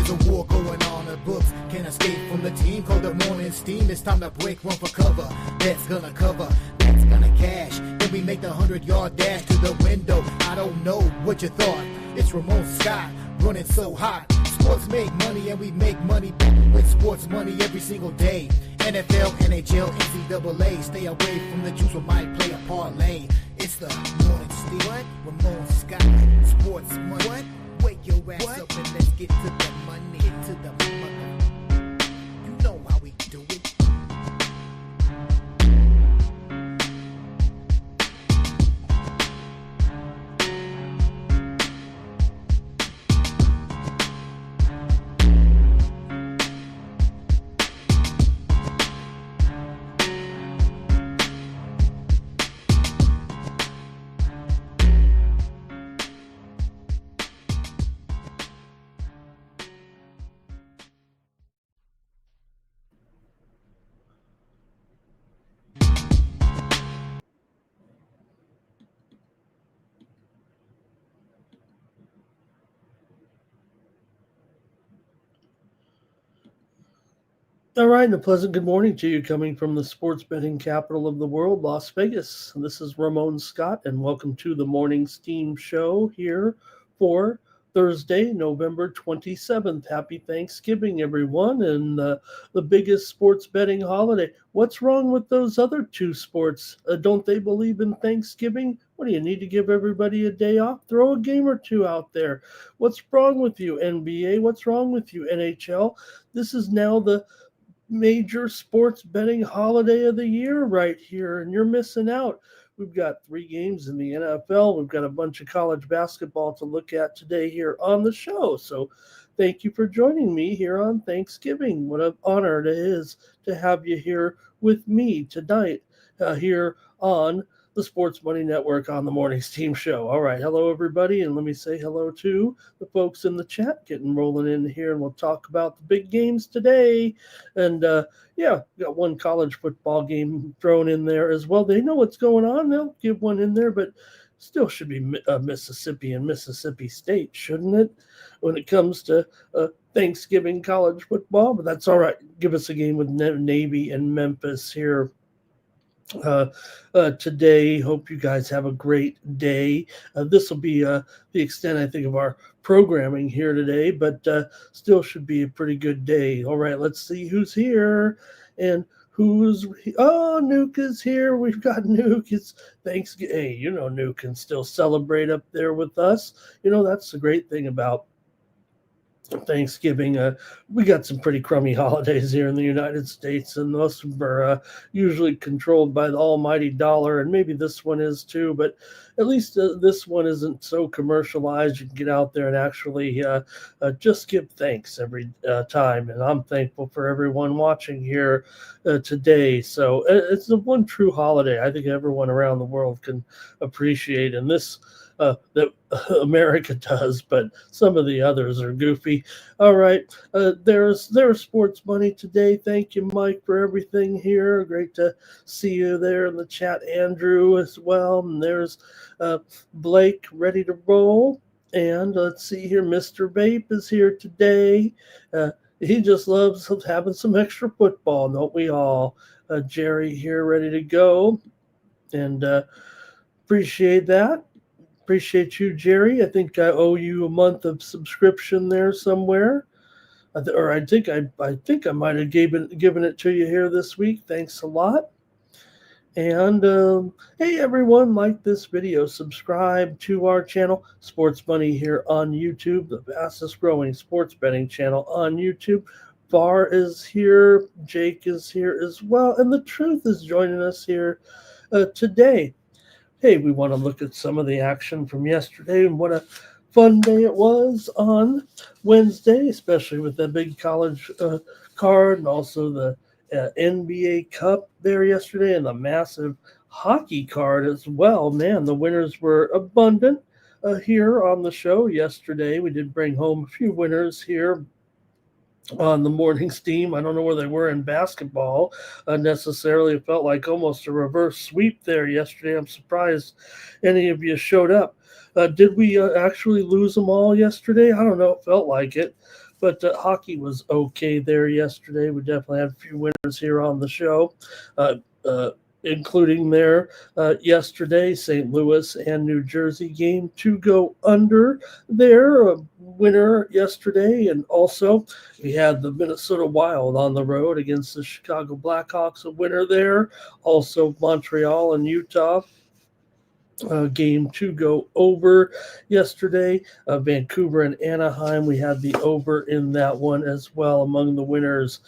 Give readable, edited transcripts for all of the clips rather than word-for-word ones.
There's a war going on, the books can't escape from the team called the morning steam. It's time to break, run for cover. That's gonna cover, that's gonna cash. Then we make the 100-yard dash to the window. I don't know what you thought. It's Ramon Scott running so hot. Sports make money and we make money with sports money every single day. NFL, NHL, NCAA. Stay away from the juice, we might play a parlay. It's the morning steam. What? Ramon Scott. Sports money. What? Wake your ass up and let's get to the money. Get to the money. You know how we do it. All right, and a pleasant good morning to you coming from the sports betting capital of the world, Las Vegas. This is Ramon Scott, and welcome to the Morning Steam Show here for Thursday, November 27th. Happy Thanksgiving, everyone, and the biggest sports betting holiday. What's wrong with those other two sports? Don't they believe in Thanksgiving? What do you need to give everybody a day off? Throw a game or two out there. What's wrong with you, NBA? What's wrong with you, NHL? This is now the major sports betting holiday of the year right here, and you're missing out. We've got 3 games in the NFL. We've got a bunch of college basketball to look at today here on the show. So thank you for joining me here on Thanksgiving. What an honor it is to have you here with me tonight here on the Sports Money Network on the Morning Steam Show. All right. Hello, everybody. And let me say hello to the folks in the chat getting rolling in here. And we'll talk about the big games today. And yeah, we got one college football game thrown in there as well. They know what's going on. They'll give one in there, but still should be Mississippi and Mississippi State, shouldn't it, when it comes to Thanksgiving college football? But that's all right. Give us a game with Navy and Memphis here today. Hope you guys have a great day. This will be the extent, I think, of our programming here today, but still should be a pretty good day. All right, let's see who's here and Nuke is here. We've got Nuke. It's Thanksgiving. Hey, you know, Nuke can still celebrate up there with us. You know, that's the great thing about Thanksgiving. We got some pretty crummy holidays here in the United States, and most of them are usually controlled by the almighty dollar, and maybe this one is too, but at least this one isn't so commercialized. You can get out there and actually just give thanks every time, and I'm thankful for everyone watching here today. So it's the one true holiday I think everyone around the world can appreciate, and this that America does, but some of the others are goofy. All right, there's sports money today. Thank you, Mike, for everything here. Great to see you there in the chat, Andrew, as well. And there's Blake ready to roll. And let's see here, Mr. Vape is here today. He just loves having some extra football, don't we all? Jerry here ready to go. And appreciate that. Appreciate you, Jerry. I think I owe you a month of subscription there somewhere, or I think I might have given it to you here this week. Thanks a lot. And hey, everyone, like this video, subscribe to our channel, Sports Money here on YouTube, the fastest growing sports betting channel on YouTube. Var is here, Jake is here as well, and the Truth is joining us here today. Hey, we want to look at some of the action from yesterday and what a fun day it was on Wednesday, especially with the big college card and also the NBA Cup there yesterday and the massive hockey card as well. Man, the winners were abundant here on the show yesterday. We did bring home a few winners here on the morning steam. I don't know where they were in basketball necessarily. It felt like almost a reverse sweep there yesterday. I'm surprised any of you showed up. Did we actually lose them all yesterday? I don't know. It felt like it. But hockey was okay there yesterday. We definitely had a few winners here on the show, uh, uh, including there yesterday, St. Louis and New Jersey game to go under there. A winner yesterday, and also we had the Minnesota Wild on the road against the Chicago Blackhawks, a winner there. Also, Montreal and Utah. Game to go over yesterday. Vancouver and Anaheim, we had the over in that one as well among the winners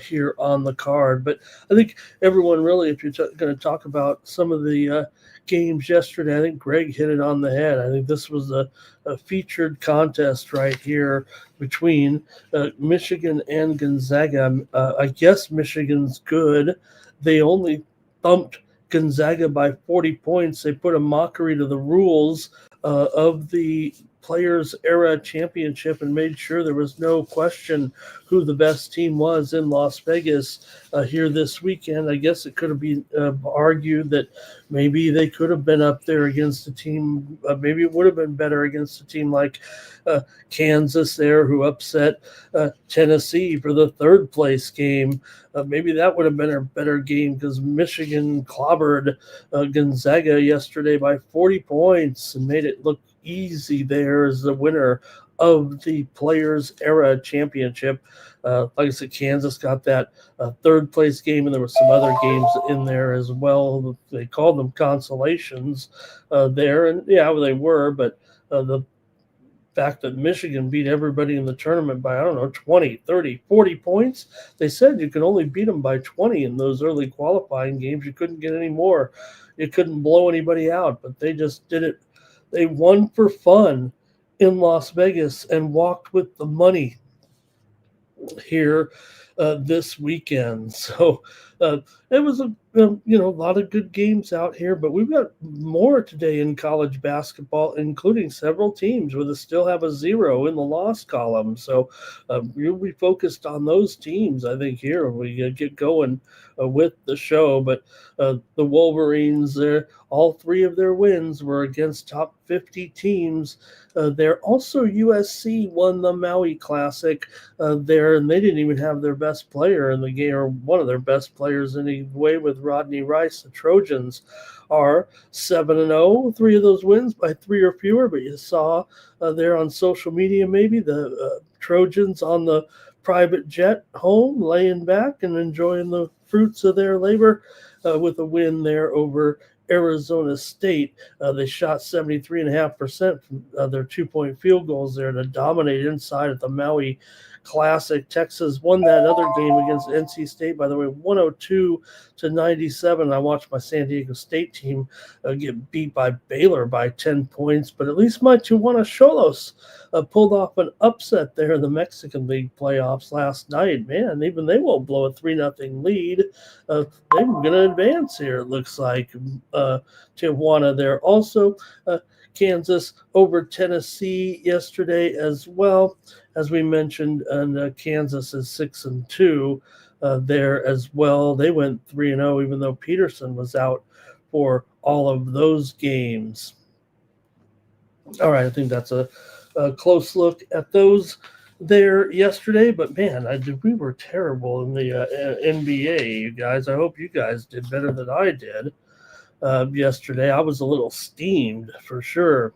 here on the card. But I think everyone really, if you're going to talk about some of the games yesterday, I think Greg hit it on the head. I think this was a featured contest right here between Michigan and Gonzaga. I guess Michigan's good. They only thumped Gonzaga by 40 points. They put a mockery to the rules of the Players Era Championship and made sure there was no question who the best team was in Las Vegas here this weekend. I guess it could have been argued that maybe they could have been up there against a team. Maybe it would have been better against a team like Kansas there, who upset Tennessee for the third place game. Maybe that would have been a better game because Michigan clobbered Gonzaga yesterday by 40 points and made it look easy there as the winner of the Players Era Championship. Like I said, Kansas got that third place game, and there were some other games in there as well. They called them consolations there, and yeah, they were, but the fact that Michigan beat everybody in the tournament by, I don't know, 20, 30, 40 points. They said you could only beat them by 20 in those early qualifying games. You couldn't get any more. You couldn't blow anybody out, but they just did it. They won for fun in Las Vegas and walked with the money here this weekend. So it was a lot of good games out here, but we've got more today in college basketball, including several teams where they still have a 0 in the loss column. So we'll be focused on those teams, I think, here when we get going with the show. But the Wolverines, there, all three of their wins were against top 50 teams. There also USC won the Maui Classic there, and they didn't even have their best player in the game, or one of their best players anyway, with Rodney Rice. The Trojans are 7-0, three of those wins by 3 or fewer, but you saw there on social media maybe the Trojans on the private jet home, laying back and enjoying the fruits of their labor with a win there over Arizona State. They shot 73.5% from their 2-point field goals there to dominate inside at the Maui Classic. Texas won that other game against NC State, by the way, 102-97. I watched my San Diego State team get beat by Baylor by 10 points, but at least my Tijuana Cholos pulled off an upset there in the Mexican League playoffs last night. Man, even they won't blow a 3-0 lead. They're going to advance here, it looks like. Tijuana there. Also, Kansas over Tennessee yesterday as well. As we mentioned, and Kansas is 6-2 there as well. They went 3-0, even though Peterson was out for all of those games. All right, I think that's a close look at those there yesterday. But man, we were terrible in the NBA, you guys. I hope you guys did better than I did yesterday. I was a little steamed for sure.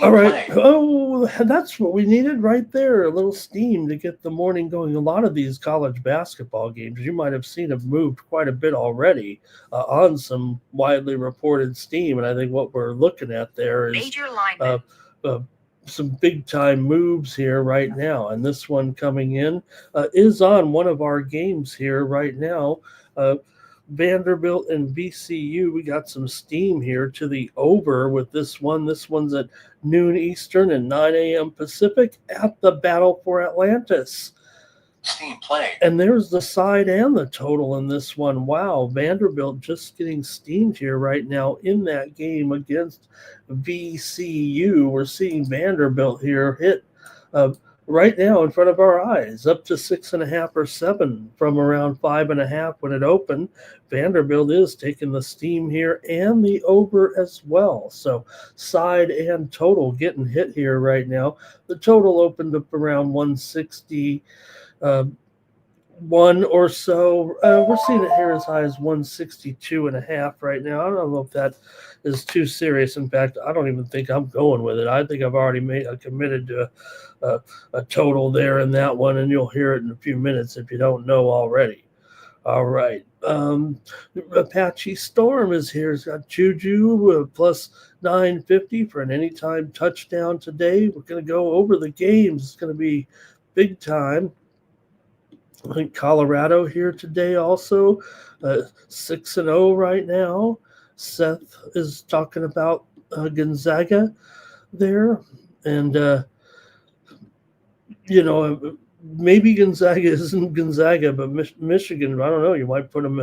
All right. Oh, that's what we needed right there. A little steam to get the morning going. A lot of these college basketball games, you might have seen, have moved quite a bit already on some widely reported steam. And I think what we're looking at there is major alignment. Some big time moves here right now. And this one coming in is on one of our games here right now. Vanderbilt and VCU, we got some steam here to the over with this one. This one's at noon Eastern and 9 a.m. Pacific at the Battle for Atlantis. Steam play. And there's the side and the total in this one. Wow, Vanderbilt just getting steamed here right now in that game against VCU. We're seeing Vanderbilt here hit right now in front of our eyes, up to 6.5 or 7 from around 5.5 when it opened. Vanderbilt is taking the steam here and the over as well. So side and total getting hit here right now. The total opened up around 160. One or so. We're seeing it here as high as 162.5 right now. I don't know if that is too serious. In fact, I don't even think I'm going with it. I think I've already committed to a total there in that one, and you'll hear it in a few minutes if you don't know already. All right. Apache Storm is here. It's got Juju plus 950 for an anytime touchdown today. We're going to go over the games. It's going to be big time. I think Colorado here today also, 6-0 right now. Seth is talking about Gonzaga there, and maybe Gonzaga isn't Gonzaga, but Michigan, I don't know. You might put them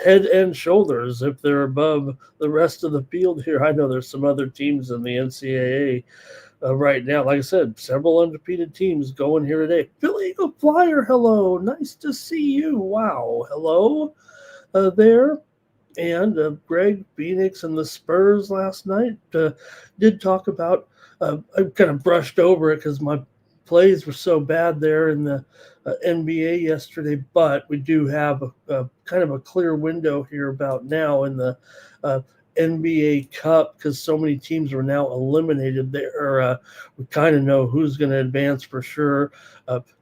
head and shoulders if they're above the rest of the field here. I know there's some other teams in the NCAA right now. Like I said, several undefeated teams going here today. Philly Eagle Flyer, hello. Nice to see you. Wow. Hello there. And Greg, Phoenix, and the Spurs last night did talk about, I kind of brushed over it because my plays were so bad there in the NBA yesterday, but we do have a kind of a clear window here about now in the NBA Cup because so many teams were now eliminated there. We kind of know who's going to advance for sure.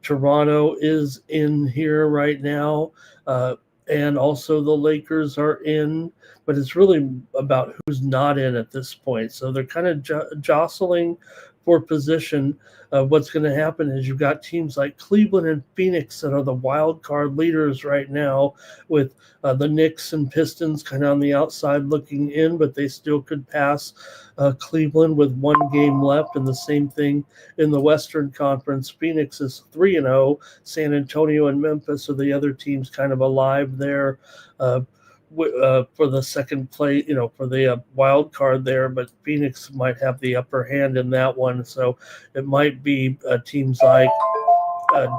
Toronto is in here right now, and also the Lakers are in, but it's really about who's not in at this point. So they're kind of jostling for position. What's going to happen is you've got teams like Cleveland and Phoenix that are the wild card leaders right now, with the Knicks and Pistons kind of on the outside looking in, but they still could pass Cleveland with one game left. And the same thing in the Western Conference. Phoenix is 3-0. San Antonio and Memphis are the other teams kind of alive there. For the second play, for the wild card there, but Phoenix might have the upper hand in that one. So it might be teams like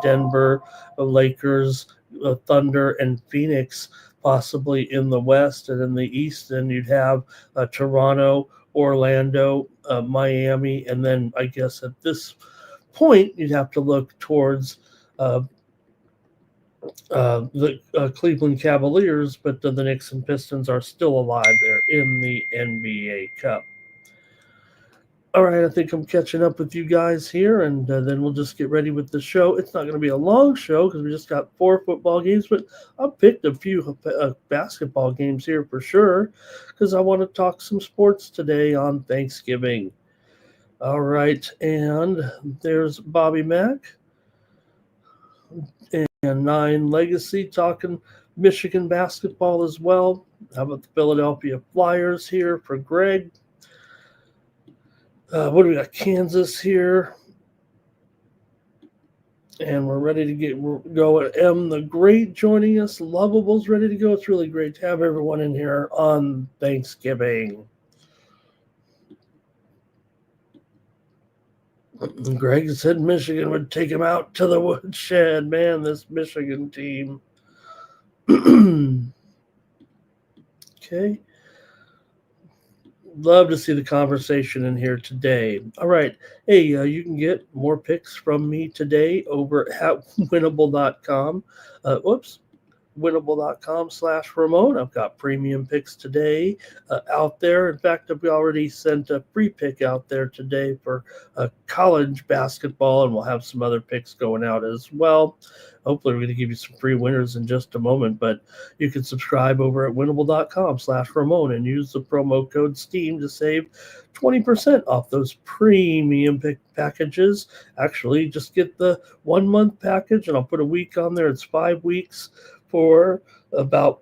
Denver, the Lakers, the Thunder, and Phoenix possibly in the West. And in the East, then you'd have Toronto, Orlando, Miami, and then I guess at this point you'd have to look towards the Cleveland Cavaliers, but the Knicks and Pistons are still alive there in the NBA Cup. All right, I think I'm catching up with you guys here, and then we'll just get ready with the show. It's not going to be a long show because we just got 4 football games, but I picked a few basketball games here for sure because I want to talk some sports today on Thanksgiving. All right, and there's Bobby Mack and 9 Legacy talking Michigan basketball as well. How about the Philadelphia Flyers here for Greg? What do we got? Kansas here. And we're ready to get going. M the Great joining us. Lovable's ready to go. It's really great to have everyone in here on Thanksgiving. Greg said Michigan would take him out to the woodshed. Man, this Michigan team. Okay. Love to see the conversation in here today. All right. Hey, you can get more picks from me today over at winnable.com. Winnable.com/Ramon. I've got premium picks today out there. In fact, I've already sent a free pick out there today for college basketball, and we'll have some other picks going out as well. Hopefully, we're going to give you some free winners in just a moment, but you can subscribe over at winnable.com/Ramon and use the promo code STEAM to save 20% off those premium pick packages. Actually, just get the 1 month package, and I'll put a week on there. It's 5 weeks for about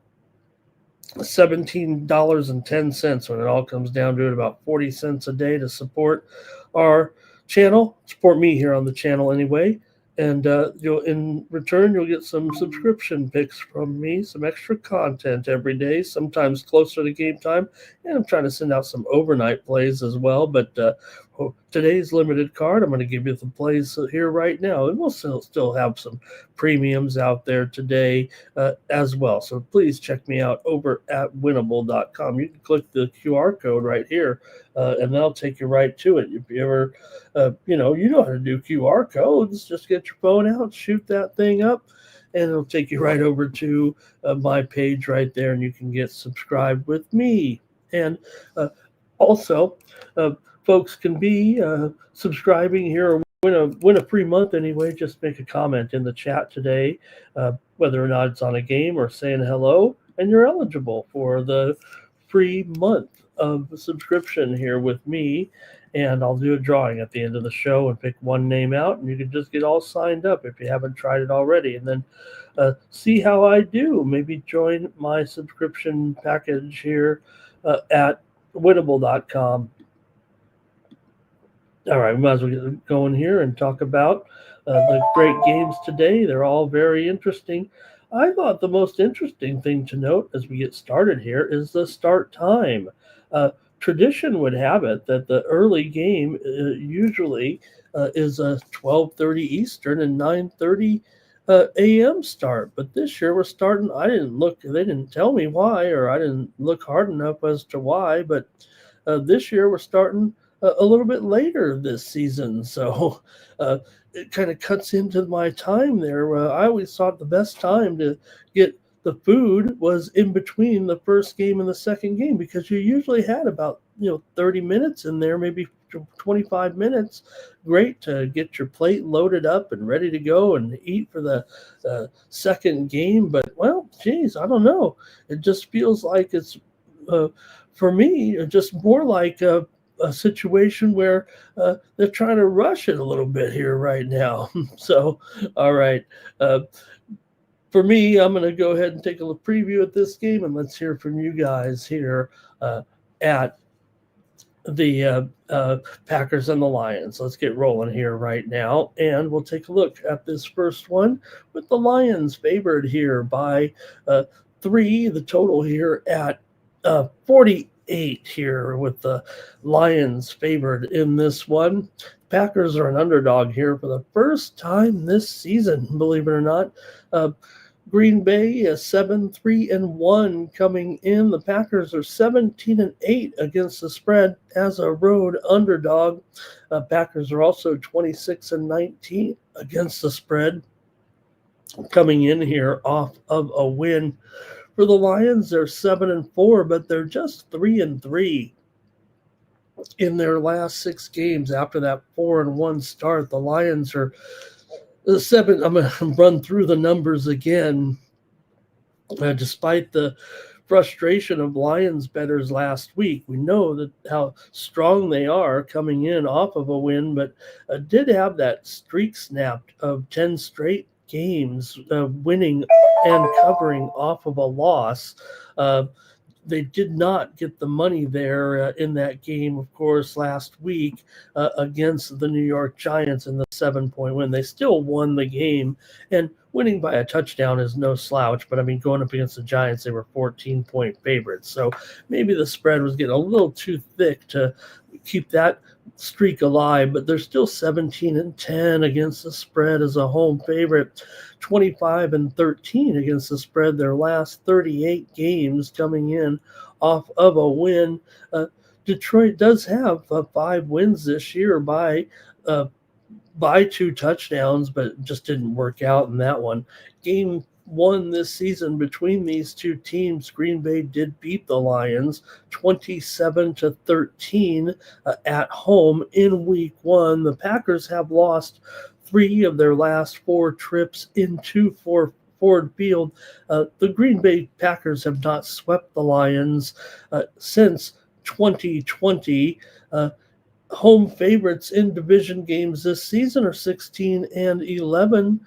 $17.10 when it all comes down to it, about 40 cents a day to support our channel, support me here on the channel anyway. And in return, you'll get some subscription picks from me, some extra content every day, sometimes closer to game time. And I'm trying to send out some overnight plays as well. But today's limited card, I'm going to give you the plays here right now, and we'll still have some premiums out there today as well. So please check me out over at winnable.com. You can click the QR code right here, and that'll take you right to it. If you ever, you know how to do QR codes, just get your phone out, shoot that thing up, and it'll take you right over to my page right there, and you can get subscribed with me. And also, folks can be subscribing here or win a free month anyway. Just make a comment in the chat today, whether or not it's on a game or saying hello, and you're eligible for the free month of subscription here with me. And I'll do a drawing at the end of the show and pick one name out, and you can just get all signed up if you haven't tried it already, and then see how I do. Maybe join my subscription package here at winnable.com. All right, we might as well get going here and talk about the great games today. They're all very interesting. I thought the most interesting thing to note as we get started here is the start time. Tradition would have it that the early game usually is a 12:30 Eastern and 9:30 a.m. start. But this year we're starting. I didn't look. They didn't tell me why, or I didn't look hard enough as to why. But this year we're starting a little bit later this season, so it kind of cuts into my time there. I always thought the best time to get the food was in between the first game and the second game, because you usually had about 30 minutes in there, maybe 25 minutes. Great to get your plate loaded up and ready to go and eat for the second game. But well, geez, I don't know. It just feels like it's for me just more like a situation where they're trying to rush it a little bit here right now. So, all right. For me, I'm going to go ahead and take a preview at this game, and let's hear from you guys here at the Packers and the Lions. Let's get rolling here right now, and we'll take a look at this first one with the Lions favored here by 3. The total here at 48 here, with the Lions favored in this one. Packers are an underdog here for the first time this season, believe it or not. Green Bay is 7-3-1 coming in. The Packers are 17-8 against the spread as a road underdog. Packers are also 26-19 against the spread, coming in here off of a win. For the Lions, they're 7-4, but they're just 3-3 in their last 6 games after that 4-1 start. The Lions are 7. I'm going to run through the numbers again. Despite the frustration of Lions bettors last week, we know that how strong they are coming in off of a win, but did have that streak snapped of 10 straight games, winning and covering off of a loss. They did not get the money there in that game, of course, last week against the New York Giants in the 7-point win. They still won the game, and winning by a touchdown is no slouch. But, I mean, going up against the Giants, they were 14-point favorites. So maybe the spread was getting a little too thick to keep that streak alive, but they're still 17-10 against the spread as a home favorite, 25-13 against the spread their last 38 games, coming in off of a win. Detroit does have 5 wins this year by 2 touchdowns, but just didn't work out in that one. Game 1 this season between these two teams, Green Bay did beat the Lions 27-13 at home in week 1. The Packers have lost 3 of their last 4 trips into Ford Field. The Green Bay Packers have not swept the Lions since 2020. Home favorites in division games this season are 16-11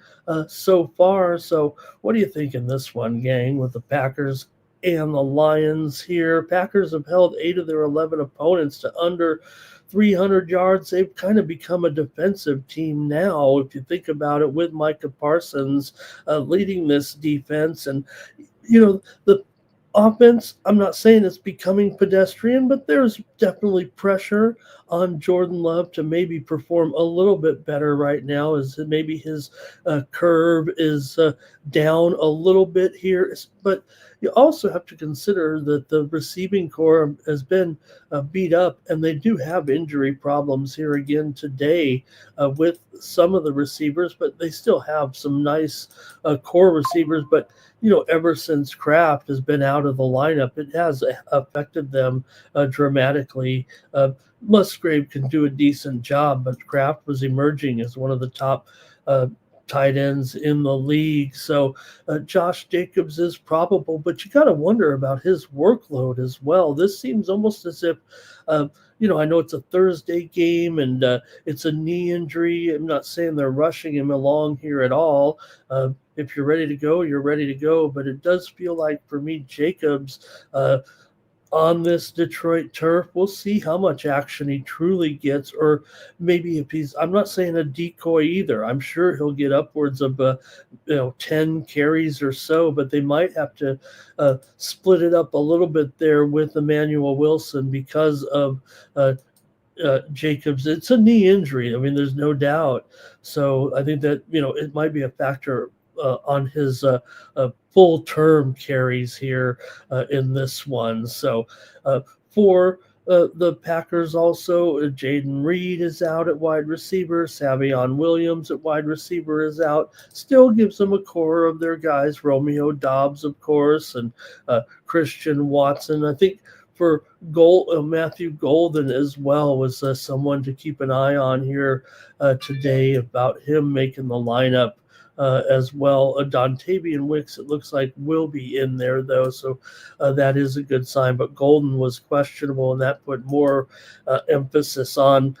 so far. So what do you think in this one, gang, with the Packers and the Lions here? Packers have held 8 of their 11 opponents to under 300 yards. They've kind of become a defensive team now, if you think about it, with Micah Parsons leading this defense. And, the offense, I'm not saying it's becoming pedestrian, but there's definitely pressure on Jordan Love to maybe perform a little bit better right now, as maybe his curve is down a little bit here. But you also have to consider that the receiving core has been beat up, and they do have injury problems here again today with some of the receivers, but they still have some nice core receivers. But ever since Kraft has been out of the lineup, it has affected them dramatically. Musgrave can do a decent job, but Kraft was emerging as one of the top tight ends in the league. So Josh Jacobs is probable, but you got to wonder about his workload as well. This seems almost as if, I know it's a Thursday game and it's a knee injury. I'm not saying they're rushing him along here at all. If you're ready to go, you're ready to go. But it does feel like, for me, Jacobs on this Detroit turf, we'll see how much action he truly gets, or maybe if I'm not saying a decoy either. I'm sure he'll get upwards of 10 carries or so, but they might have to split it up a little bit there with Emmanuel Wilson because of Jacobs. It's a knee injury. I mean, there's no doubt. So I think that, it might be a factor on his full term carries here in this one. So for the Packers also, Jaden Reed is out at wide receiver. Savion Williams at wide receiver is out. Still gives them a core of their guys. Romeo Dobbs, of course, and Christian Watson. I think for Matthew Golden as well was someone to keep an eye on here today, about him making the lineup as well. Dontavian Wicks, it looks like, will be in there, though, so that is a good sign. But Golden was questionable, and that put more emphasis on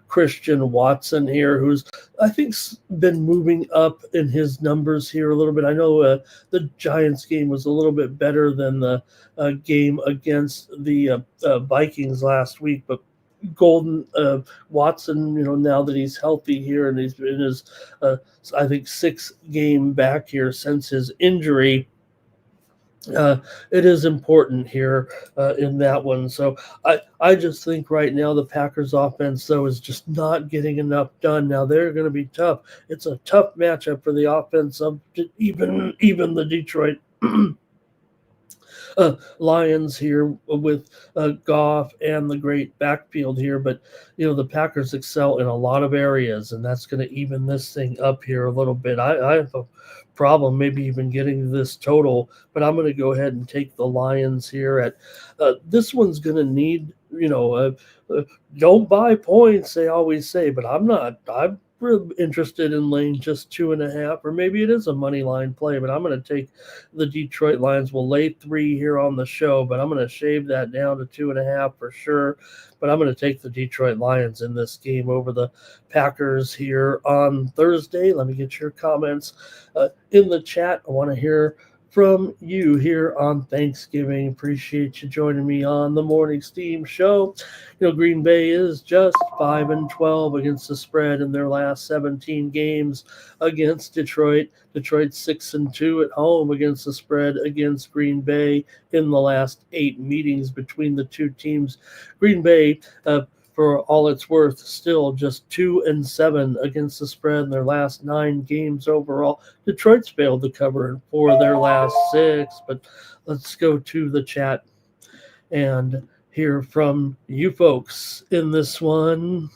Christian Watson here, who's, I think, been moving up in his numbers here a little bit. I know the Giants game was a little bit better than the game against the Vikings last week, but Golden Watson, now that he's healthy here and he's in his, I think, 6th game back here since his injury, it is important here in that one. So I just think right now the Packers offense, though, is just not getting enough done. Now they're going to be tough. It's a tough matchup for the offense of even the Detroit Lions here with Goff and the great backfield here. But, the Packers excel in a lot of areas, and that's going to even this thing up here a little bit. I have a problem maybe even getting this total, but I'm going to go ahead and take the Lions here at this one's going to need, don't buy points, they always say, but I'm real interested in laying just 2.5, or maybe it is a money line play, but I'm going to take the Detroit Lions. We'll lay 3 here on the show, but I'm going to shave that down to 2.5 for sure. But I'm going to take the Detroit Lions in this game over the Packers here on Thursday. Let me get your comments in the chat. I want to hear from you here on Thanksgiving. Appreciate you joining me on the Morning Steam Show. Green Bay is just 5-12 against the spread in their last 17 games against Detroit. Detroit 6-2 at home against the spread against Green Bay in the last 8 meetings between the two teams. Green Bay, for all it's worth, still just 2-7 against the spread in their last 9 games overall. Detroit's failed to cover in 4 of their last 6, but let's go to the chat and hear from you folks in this one.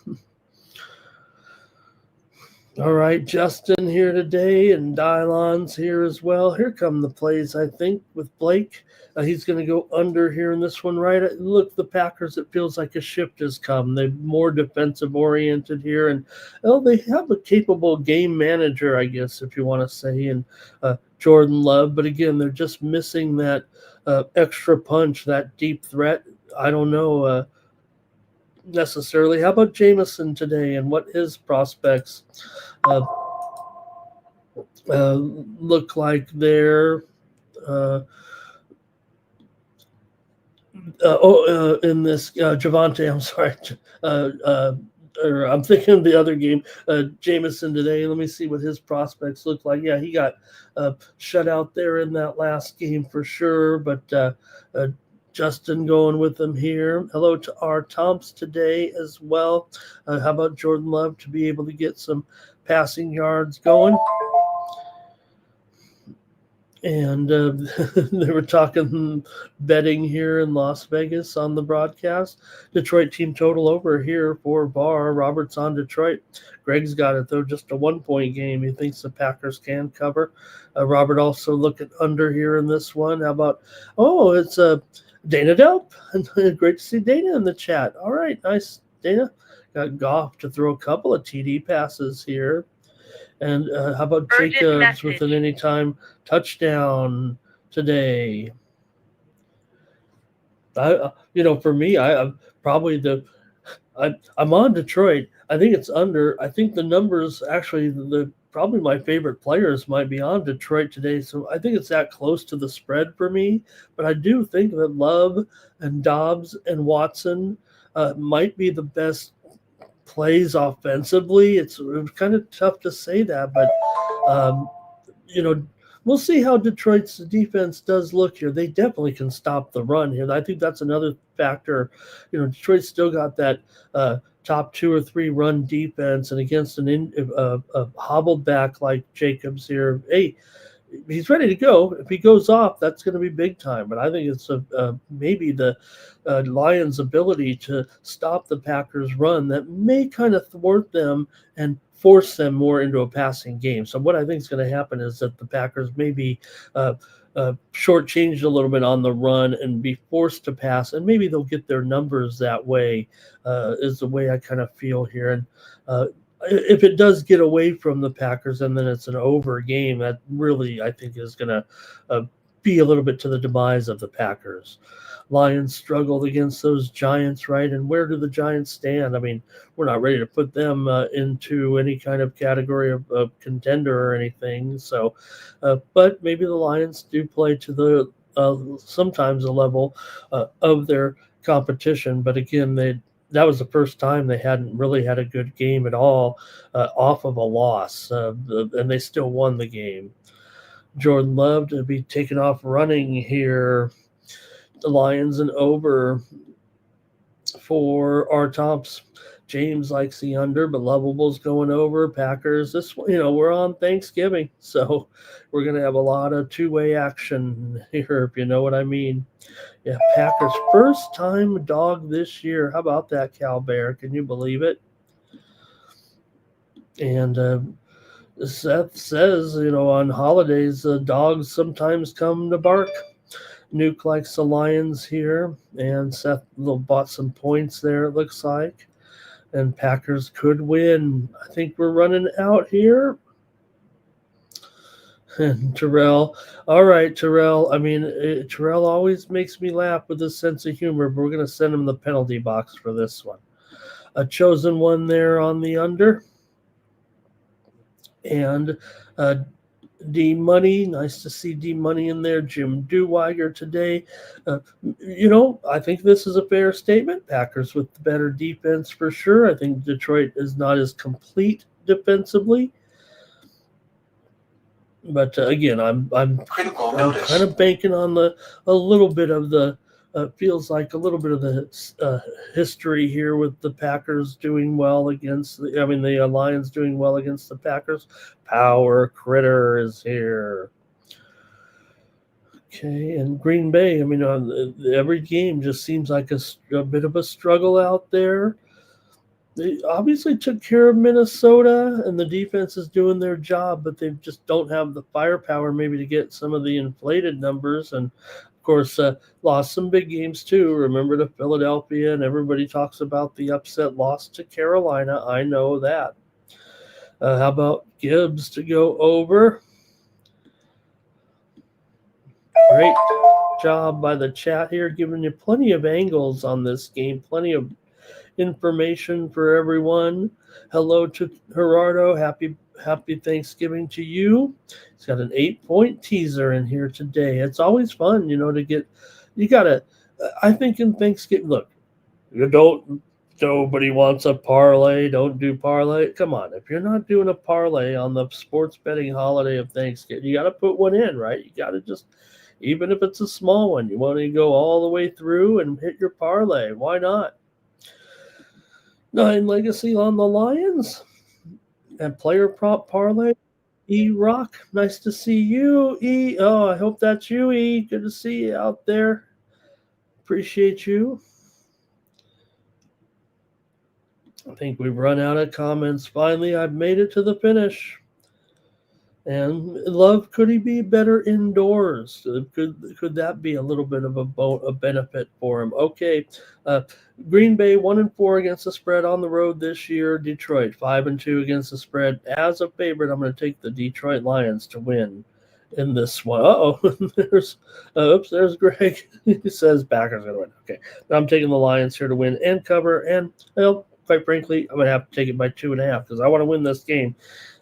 All right, Justin here today, and Dylon's here as well. Here come the plays, I think, with Blake. He's going to go under here in this one, right? Look, the Packers, it feels like a shift has come. They're more defensive-oriented here, and they have a capable game manager, I guess, if you want to say, in Jordan Love. But again, they're just missing that extra punch, that deep threat. I don't know necessarily. How about Jameson today and what his prospects look like there? In this Javante, I'm sorry, or I'm thinking of the other game, Jameson today. Let me see what his prospects look like. Yeah, he got shut out there in that last game for sure, but Justin going with them here. Hello to our Tomps today as well. How about Jordan Love to be able to get some passing yards going? And they were talking betting here in Las Vegas on the broadcast. Detroit team total over here for VAR. Robert's on Detroit. Greg's got it, though, just a 1-point game. He thinks the Packers can cover. Robert also looking under here in this one. How about, it's Dana Delp. Great to see Dana in the chat. All right, nice, Dana. Got Goff to throw a couple of TD passes here. And how about Jacobs with an anytime touchdown today? For me, I'm on Detroit. I think it's under. I think the numbers actually probably my favorite players might be on Detroit today. So I think it's that close to the spread for me. But I do think that Love and Dobbs and Watson might be the best plays offensively. It's kind of tough to say that, but we'll see how Detroit's defense does look here. They definitely can stop the run here. I think that's another factor. Detroit's still got that top 2 or 3 run defense, and against a hobbled back like Jacobs here, hey, he's ready to go. If he goes off, that's going to be big time. But I think it's maybe the Lions' ability to stop the Packers' run that may kind of thwart them and force them more into a passing game. So what I think is going to happen is that the Packers may be shortchanged a little bit on the run and be forced to pass, and maybe they'll get their numbers that way, is the way I kind of feel here. And if it does get away from the Packers and then it's an over game, that really, I think, is going to be a little bit to the demise of the Packers. Lions struggled against those Giants, right? And where do the Giants stand? I mean, we're not ready to put them into any kind of category of contender or anything. So, but maybe the Lions do play to the sometimes a level of their competition. But again, that was the first time they hadn't really had a good game at all off of a loss, and they still won the game. Jordan Love to be taken off running here. The Lions and over for our tops. James likes the under, but Lovable's going over. Packers, we're on Thanksgiving, so we're going to have a lot of two-way action here, if you know what I mean. Yeah, Packers first time dog this year. How about that, Cal Bear? Can you believe it? And Seth says, on holidays, dogs sometimes come to bark. Nuke likes the Lions here, and Seth bought some points there, it looks like. And Packers could win. I think we're running out here. And Terrell. All right, Terrell. I mean, Terrell always makes me laugh with his sense of humor, but we're going to send him the penalty box for this one. A chosen one there on the under. And D-Money, nice to see D-Money in there. Jim Duweiger today. I think this is a fair statement. Packers with the better defense for sure. I think Detroit is not as complete defensively. But again, I'm kind of banking on a little bit of the feels like a little bit of the history here with the Packers doing well against the Lions doing well against the Packers. Power Critter is here. Okay, and Green Bay, every game just seems like a bit of a struggle out there. They obviously took care of Minnesota, and the defense is doing their job, but they just don't have the firepower maybe to get some of the inflated numbers. And, of course, lost some big games too. Remember to Philadelphia, and everybody talks about the upset loss to Carolina. I know that. How about Gibbs to go over? Great job by the chat here, giving you plenty of angles on this game, plenty of information for everyone. Hello to Gerardo. Happy Thanksgiving to you. He's got an 8-point teaser in here today. It's always fun, to get. You gotta. I think in Thanksgiving, look, nobody wants a parlay. Don't do parlay. Come on, if you're not doing a parlay on the sports betting holiday of Thanksgiving, you got to put one in, right? You got to just. even if it's a small one. You want to go all the way through and hit your parlay. Why not? 9 legacy on the Lions and player prop parlay. E Rock, nice to see you. E, oh, I hope that's you. E, good to see you out there. Appreciate you. I think we've run out of comments. Finally, I've made it to the finish. And Love, could he be better indoors? Could that be a little bit of a benefit for him? Okay, Green Bay 1-4 against the spread on the road this year. Detroit 5-2 against the spread. As a favorite, I'm going to take the Detroit Lions to win in this one. There's Greg. He says Packers going to win. Okay, I'm taking the Lions here to win and cover. And quite frankly, I'm going to have to take it by 2.5 because I want to win this game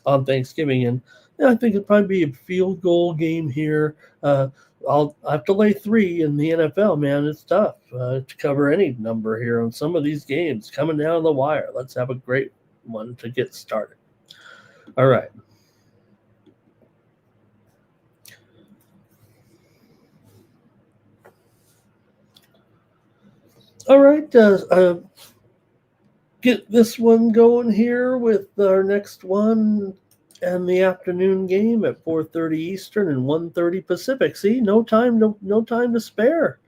on Thanksgiving. And I think it'd probably be a field goal game here. I'll have to lay 3 in the NFL, man. It's tough to cover any number here on some of these games coming down the wire. Let's have a great one to get started. All right. All right. Get this one going here with our next one. And the afternoon game at 4:30 Eastern and 1:30 Pacific. See, no time to spare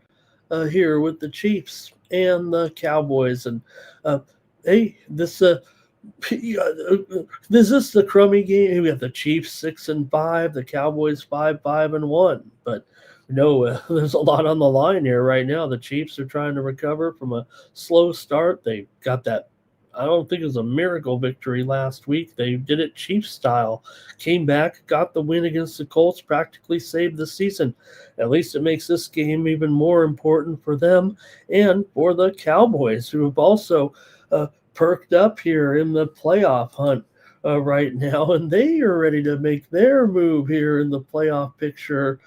here with the Chiefs and the Cowboys. And hey, this is this the crummy game? We have the Chiefs 6-5, the Cowboys 5-1. But there's a lot on the line here right now. The Chiefs are trying to recover from a slow start. They got that. I don't think it was a miracle victory last week. They did it Chiefs style. Came back, got the win against the Colts, practically saved the season. At least it makes this game even more important for them and for the Cowboys, who have also perked up here in the playoff hunt right now. And they are ready to make their move here in the playoff picture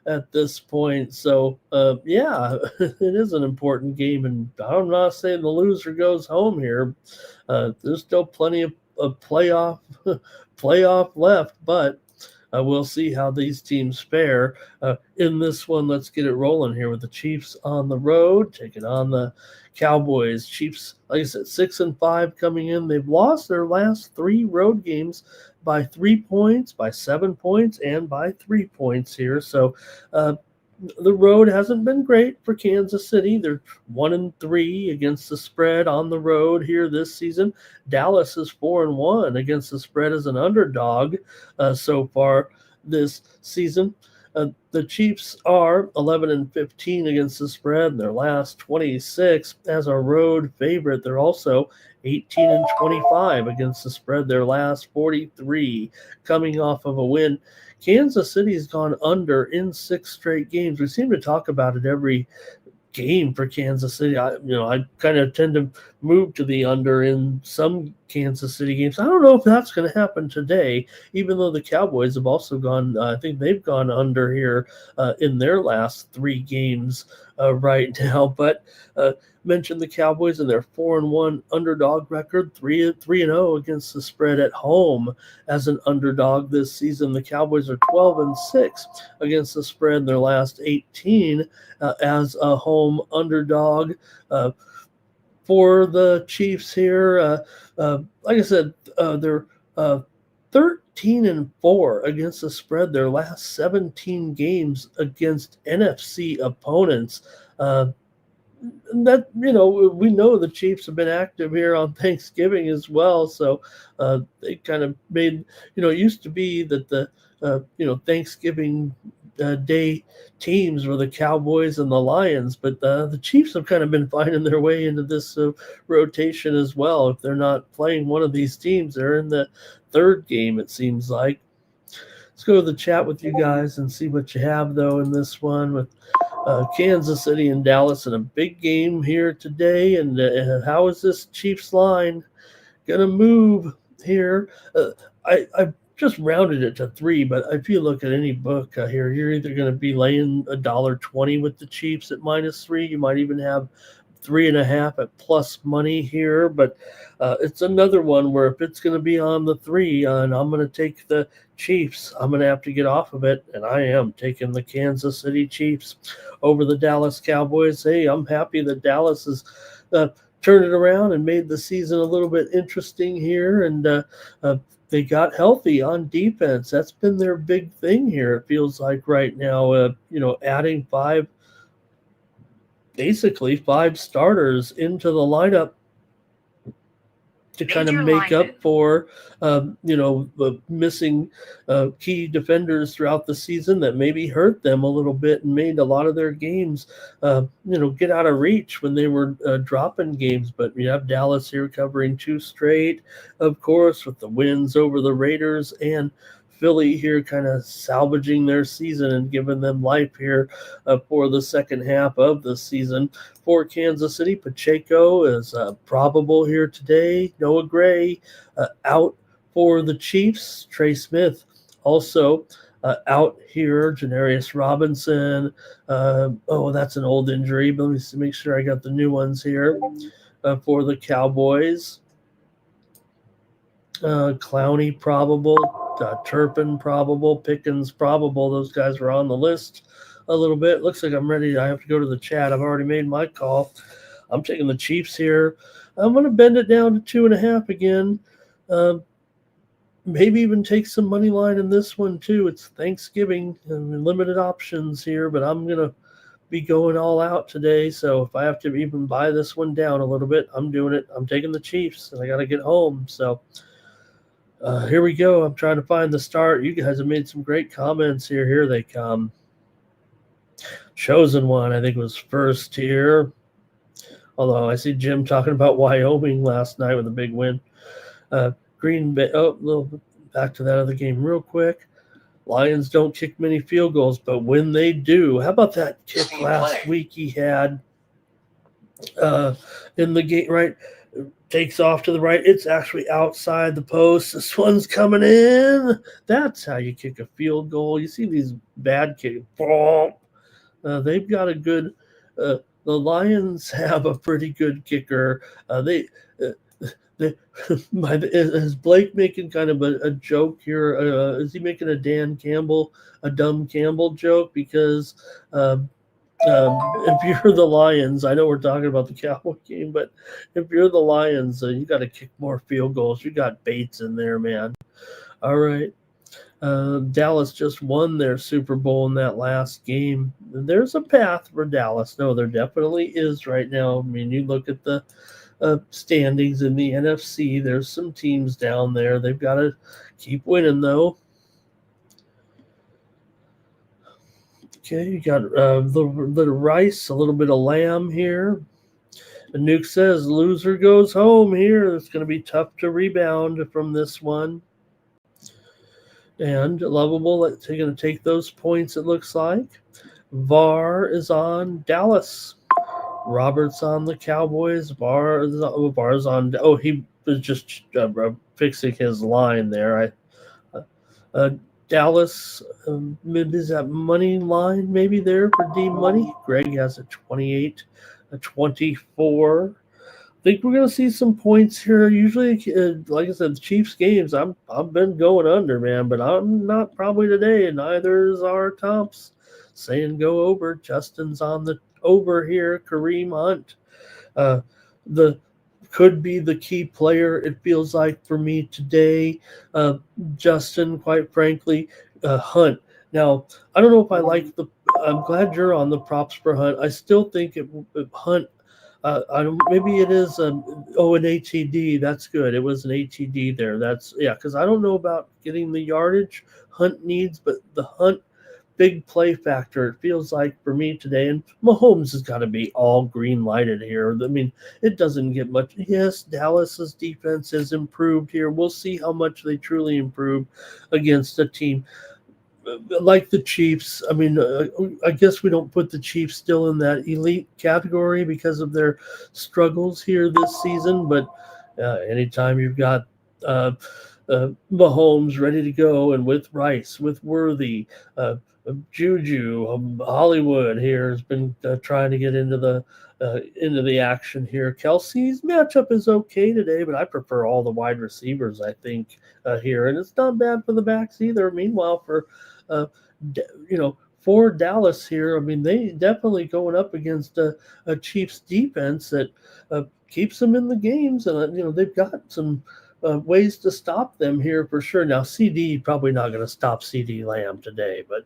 at this point. So, yeah, it is an important game. And I'm not saying the loser goes home here. There's still plenty of playoff left, but we'll see how these teams fare in this one. Let's get it rolling here with the Chiefs on the road, taking on the Cowboys. Chiefs, like I said, 6-5 coming in. They've lost their last 3 road games by 3 points, by 7 points, and by 3 points here. So the road hasn't been great for Kansas City. They're 1-3 against the spread on the road here this season. Dallas is 4-1 against the spread as an underdog so far this season. The Chiefs are 11-15 against the spread in their last 26 as a road favorite. They're also 18-25 against the spread, their last 43, coming off of a win. Kansas City's gone under in 6 straight games. We seem to talk about it every game for Kansas City. I kind of tend to move to the under in some Kansas City games. I don't know if that's going to happen today, even though the Cowboys have also gone, I think they've gone under here in their last 3 games right now. But mentioned the Cowboys and their 4-1 underdog record, 3-0 against the spread at home as an underdog this season. The Cowboys are 12-6 against the spread in their last 18 as a home underdog. For the Chiefs here, like I said, they're 13-4 against the spread their last 17 games against NFC opponents. That we know the Chiefs have been active here on Thanksgiving as well, so they kind of made it used to be that the Thanksgiving Day teams were the Cowboys and the Lions, but the Chiefs have kind of been finding their way into this rotation as well. If they're not playing one of these teams, they're in the 3rd game, it seems like. Let's go to the chat with you guys and see what you have, though, in this one with Kansas City and Dallas in a big game here today. And how is this Chiefs line going to move here? I just rounded it to 3, but if you look at any book here, you're either going to be laying $1.20 with the Chiefs at -3. You might even have 3.5 at plus money here, but it's another one where if it's going to be on the 3 and I'm going to take the Chiefs, I'm going to have to get off of it, and I am taking the Kansas City Chiefs over the Dallas Cowboys. Hey, I'm happy that Dallas has turned it around and made the season a little bit interesting here, and they got healthy on defense. That's been their big thing here, it feels like right now. Adding basically five starters into the lineup to kind of make up for, the missing key defenders throughout the season that maybe hurt them a little bit and made a lot of their games, get out of reach when they were dropping games. But we have Dallas here covering 2 straight, of course, with the wins over the Raiders, and Philly here kind of salvaging their season and giving them life here for the second half of the season. For Kansas City, Pacheco is probable here today. Noah Gray out for the Chiefs. Trey Smith also out here. Janarius Robinson. That's an old injury, but let me make sure I got the new ones here for the Cowboys. Clowney probable, Turpin probable, Pickens probable. Those guys were on the list a little bit. Looks like I'm ready. I have to go to the chat. I've already made my call. I'm taking the Chiefs here. I'm going to bend it down to 2.5 again. Maybe even take some money line in this one too. It's Thanksgiving and limited options here, but I'm going to be going all out today. So if I have to even buy this one down a little bit, I'm doing it. I'm taking the Chiefs, and I got to get home. So here we go. I'm trying to find the start. You guys have made some great comments here. Here they come. Chosen One, I think, was first here. Although I see Jim talking about Wyoming last night with a big win. Green Bay. A little bit back to that other game real quick. Lions don't kick many field goals, but when they do, how about that kick last week he had in the game, right? Takes off to the right. It's actually outside the post. This one's coming in. That's how you kick a field goal. You see these bad kicks. They've got a good the Lions have a pretty good kicker. Is Blake making kind of a joke here? Is he making a dumb Campbell joke? Because if you're the Lions, I know we're talking about the Cowboy game, but if you're the Lions, you got to kick more field goals. You got Bates in there, man. All right. Dallas just won their Super Bowl in that last game. There's a path for Dallas. No, there definitely is right now. I mean, you look at the standings in the NFC. There's some teams down there. They've got to keep winning, though. Okay, you got a little bit of rice, a little bit of lamb here. And Nuke says, loser goes home here. It's going to be tough to rebound from this one. And Lovable, they're going to take those points, it looks like. VAR is on Dallas. Robert's on the Cowboys. VAR's on. Oh, he was just fixing his line there. Dallas, is that money line maybe there for D Money? Greg has a 28, a 24. I think we're going to see some points here. Usually, like I said, the Chiefs games, I've been going under, man, but I'm not probably today, and neither is our Tomps saying go over. Justin's on the over here. Kareem Hunt, could be the key player, it feels like, for me today. Justin, quite frankly, Hunt. Now, I don't know if I like I'm glad you're on the props for Hunt. I still think Hunt, maybe it is an ATD. That's good. It was an ATD there. Because I don't know about getting the yardage Hunt needs, but the Hunt big play factor, it feels like, for me today. And Mahomes has got to be all green lighted here. I mean, it doesn't get much. Yes, Dallas's defense has improved here. We'll see how much they truly improve against a team like the Chiefs. I mean, I guess we don't put the Chiefs still in that elite category because of their struggles here this season. But anytime you've got Mahomes ready to go, and with Rice, with Worthy, Juju, Hollywood here has been trying to get into the action here. Kelsey's matchup is okay today, but I prefer all the wide receivers. I think here, and it's not bad for the backs either. Meanwhile, for uh, for Dallas here, I mean they definitely going up against a Chiefs defense that keeps them in the games, and they've got some ways to stop them here for sure. Now, CD probably not going to stop CD Lamb today, but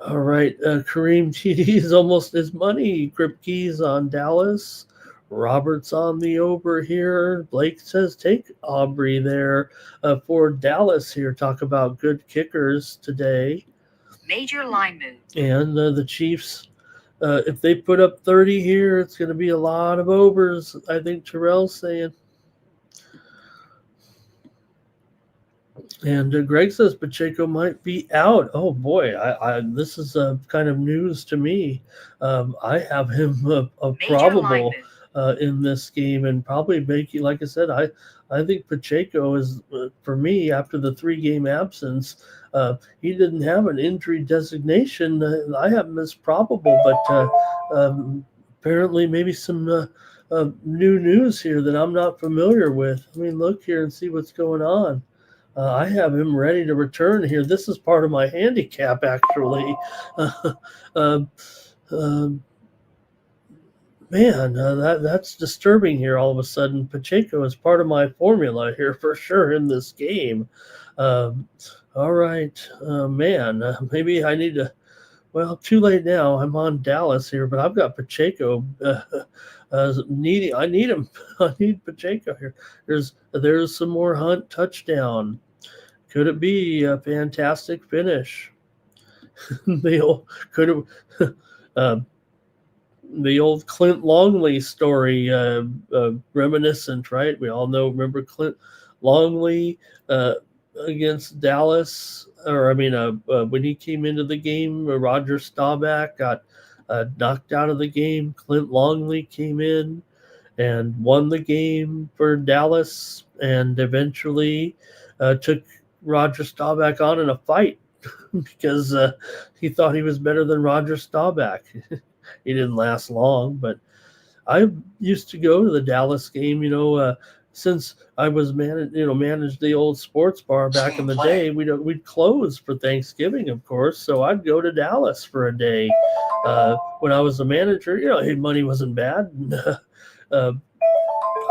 all right. Kareem TD is almost his money. Kripke's on Dallas. Roberts on the over here. Blake says take Aubrey there for Dallas here. Talk about good kickers today. Major line move. And the Chiefs, if they put up 30 here, it's going to be a lot of overs, I think Terrell's saying. And Greg says Pacheco might be out. Oh boy, this is kind of news to me. I have him a probable in this game, and probably making. Like I said, I think Pacheco is for me after the 3-game absence. He didn't have an injury designation. I have him as probable, but apparently maybe some new news here that I'm not familiar with. I mean, look here and see what's going on. I have him ready to return here. This is part of my handicap, actually. Man, that's disturbing here all of a sudden. Pacheco is part of my formula here for sure in this game. All right, man, maybe I need to. Well, too late now. I'm on Dallas here, but I've got Pacheco. I need him. I need Pacheco here. There's some more Hunt touchdown. Could it be a fantastic finish? The old Clint Longley story, reminiscent, right? We all remember Clint Longley against Dallas, when he came into the game, Roger Staubach got knocked out of the game. Clint Longley came in and won the game for Dallas, and eventually took Roger Staubach on in a fight because he thought he was better than Roger Staubach. He didn't last long, but I used to go to the Dallas game, since I was managed the old sports bar back in the day. We'd close for Thanksgiving, of course, so I'd go to Dallas for a day. When I was a manager, money wasn't bad.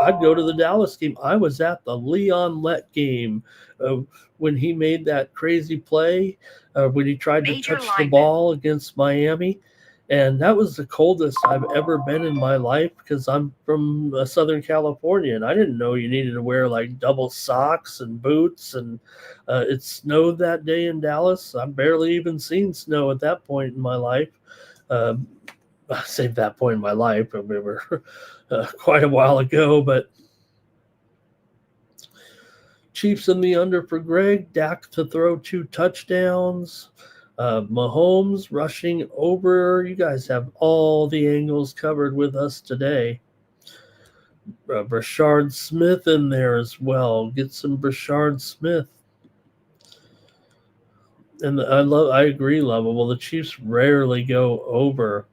I'd go to the Dallas game. I was at the Leon Lett game when he made that crazy play, when he tried to touch the ball against Miami. And that was the coldest I've ever been in my life because I'm from Southern California, and I didn't know you needed to wear like double socks and boots. And it snowed that day in Dallas. I've barely even seen snow at that point in my life. I say that point in my life. I remember quite a while ago, but Chiefs in the under for Greg. Dak to throw 2 touchdowns. Mahomes rushing over. You guys have all the angles covered with us today. Brashard Smith in there as well. Get some Brashard Smith. And I agree, Lovable. The Chiefs rarely go over.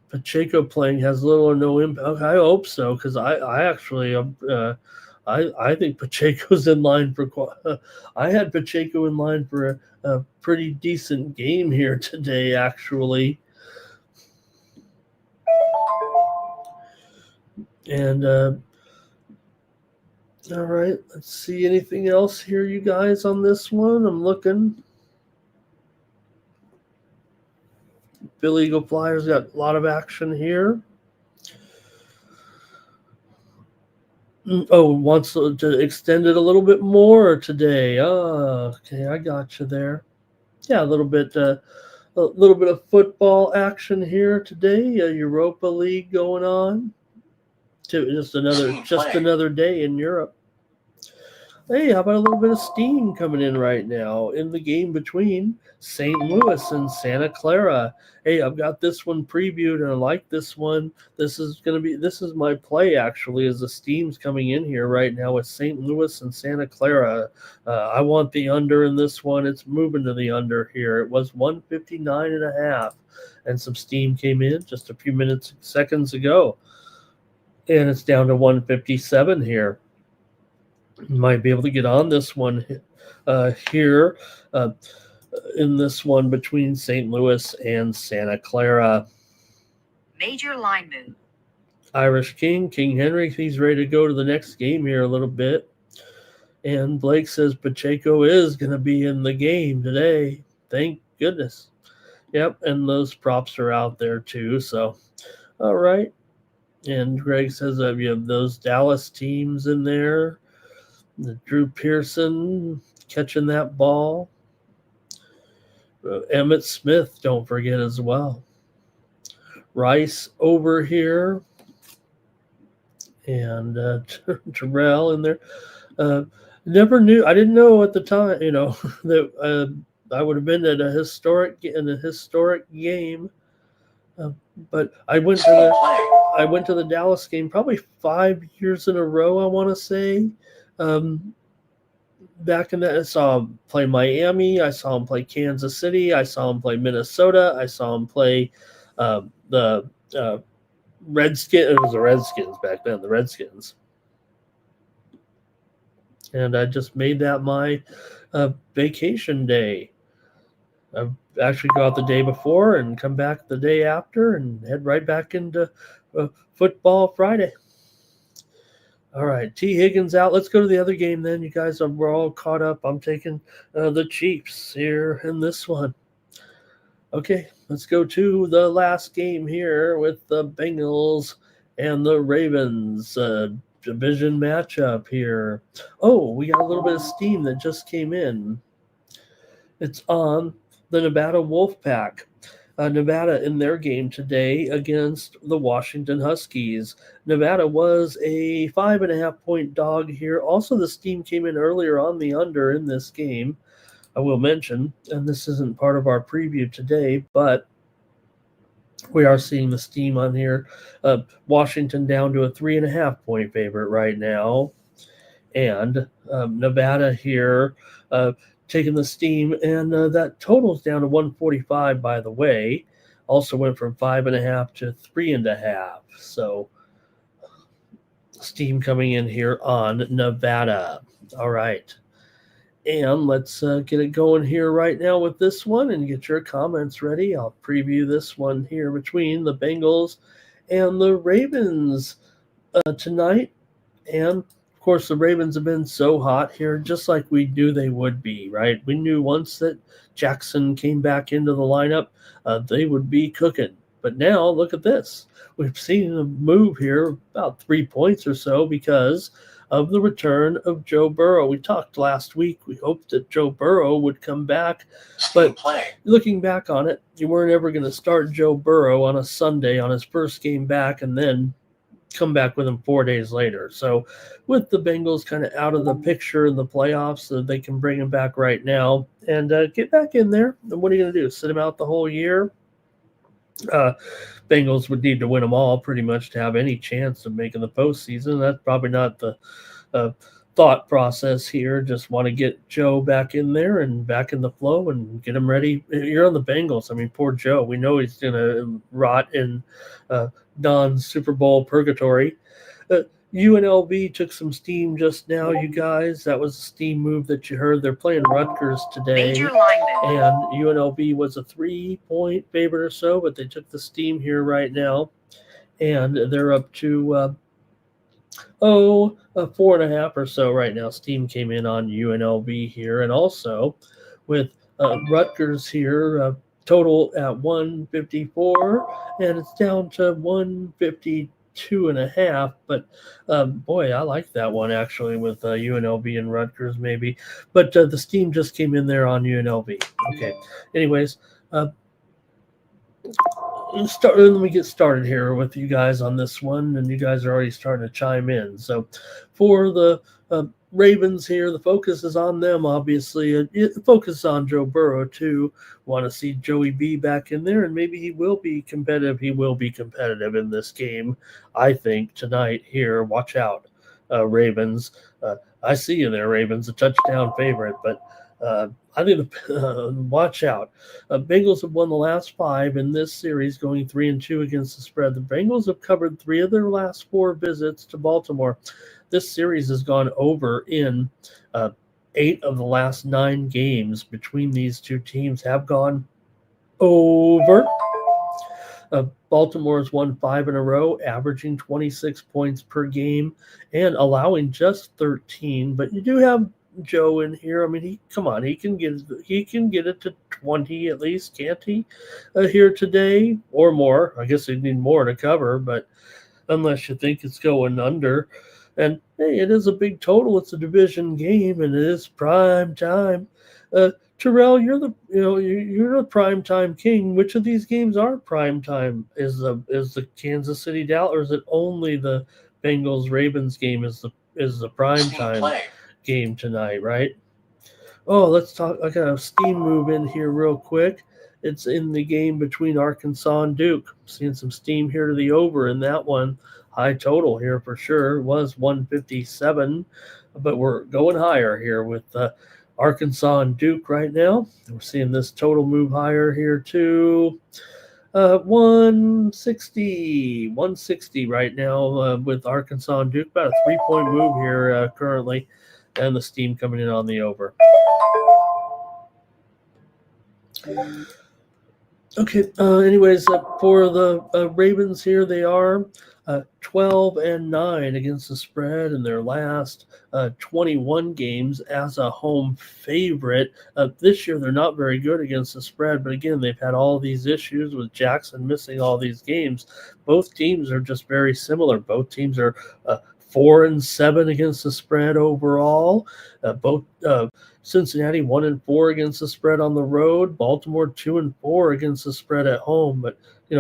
Pacheco playing has little or no impact. I hope so, because I actually I think Pacheco's in line for. I had Pacheco in line for a pretty decent game here today, actually. And all right, let's see anything else here, you guys, on this one. I'm looking. Billy Eagle Flyers got a lot of action here. Oh, wants to extend it a little bit more today. Oh, okay, I got you there. Yeah, a little bit of football action here today. Europa League going on. Just another day in Europe. Hey, how about a little bit of steam coming in right now in the game between St. Louis and Santa Clara? Hey, I've got this one previewed and I like this one. This is my play actually as the steam's coming in here right now with St. Louis and Santa Clara. I want the under in this one. It's moving to the under here. It was 159.5 and some steam came in just a few seconds ago. And it's down to 157 here. Might be able to get on this one here in this one between St. Louis and Santa Clara. Major line move. Irish King Henry, he's ready to go to the next game here a little bit. And Blake says Pacheco is going to be in the game today. Thank goodness. Yep, and those props are out there too. So, all right. And Greg says you have those Dallas teams in there. Drew Pearson catching that ball. Emmett Smith, don't forget as well. Rice over here. And Terrell in there. Never knew. I didn't know at the time, that I would have been at a historic game. But I went to the Dallas game probably 5 years in a row, I want to say. Back in that, I saw him play Miami. I saw him play Kansas City. I saw him play Minnesota. I saw him play the Redskins. It was the Redskins back then, the Redskins. And I just made that my vacation day. I actually go out the day before and come back the day after and head right back into football Friday. All right, T. Higgins out. Let's go to the other game then. You guys, we're all caught up. I'm taking the Chiefs here in this one. Okay, let's go to the last game here with the Bengals and the Ravens. Division matchup here. Oh, we got a little bit of steam that just came in. It's on the Nevada Wolfpack. Nevada in their game today against the Washington Huskies. Nevada was a 5.5-point dog here. Also, the steam came in earlier on the under in this game, I will mention, and this isn't part of our preview today, but we are seeing the steam on here. Washington down to a 3.5-point favorite right now. And Nevada here taking the steam, and that totals down to 145, by the way. Also went from 5.5 to 3.5. So steam coming in here on Nevada. All right. And let's get it going here right now with this one and get your comments ready. I'll preview this one here between the Bengals and the Ravens tonight. And, of course, the Ravens have been so hot here, just like we knew they would be, right? We knew once that Jackson came back into the lineup, they would be cooking. But now, look at this. We've seen a move here about 3 points or so because of the return of Joe Burrow. We talked last week. We hoped that Joe Burrow would come back. But looking back on it, you weren't ever going to start Joe Burrow on a Sunday on his first game back and then come back with him 4 days later. So with the Bengals kind of out of the picture in the playoffs, so they can bring him back right now and get back in there. And what are you going to do? Sit him out the whole year? Bengals would need to win them all pretty much to have any chance of making the postseason. That's probably not the thought process here. Just want to get Joe back in there and back in the flow and get him ready. You're on the Bengals. I mean, poor Joe. We know he's going to rot in non-Super Bowl purgatory. UNLV took some steam just now, you guys. That was a steam move that you heard. They're playing Rutgers today. Major line move. And UNLV was a 3-point favorite or so, but they took the steam here right now. And they're up to 4.5 or so right now. Steam came in on UNLV here. And also with Rutgers here, total at 154, and it's down to 152.5. But boy, I like that one actually with UNLV and Rutgers maybe. But the steam just came in there on UNLV. Okay. Anyways, let me get started here with you guys on this one, and you guys are already starting to chime in. So for the Ravens here, the focus is on them, obviously. The focus is on Joe Burrow, too. Want to see Joey B back in there, and maybe he will be competitive. He will be competitive in this game, I think, tonight here. Watch out, Ravens. I see you there, Ravens, a touchdown favorite, but I think watch out. Bengals have won the last 5 in this series, going 3-2 against the spread. The Bengals have covered 3 of their last 4 visits to Baltimore. This series has gone over in 8 of the last 9 games between these two teams have gone over. Baltimore has won 5 in a row, averaging 26 points per game and allowing just 13. But you do have Joe in here. I mean, he can get it to 20 at least, can't he? Here today or more. I guess he'd need more to cover, but unless you think it's going under. And hey, it is a big total. It's a division game, and it is prime time. Terrell, you're the prime time king. Which of these games are prime time? Is the Kansas City Dallas, or is it only the Bengals Ravens game is the prime time game tonight? Right. Oh, let's talk. I got a steam move in here real quick. It's in the game between Arkansas and Duke. Seeing some steam here to the over in that one. High total here for sure. It was 157, but we're going higher here with Arkansas and Duke right now. We're seeing this total move higher here too. 160 right now with Arkansas and Duke. About a 3-point move here currently, and the steam coming in on the over. Okay. Anyways, for the Ravens here, they are 12-9 against the spread in their last 21 games as a home favorite. This year, they're not very good against the spread, but again, they've had all these issues with Jackson missing all these games. Both teams are just very similar. Both teams are 4-7 against the spread overall. Both Cincinnati 1-4 against the spread on the road. Baltimore 2-4 against the spread at home. But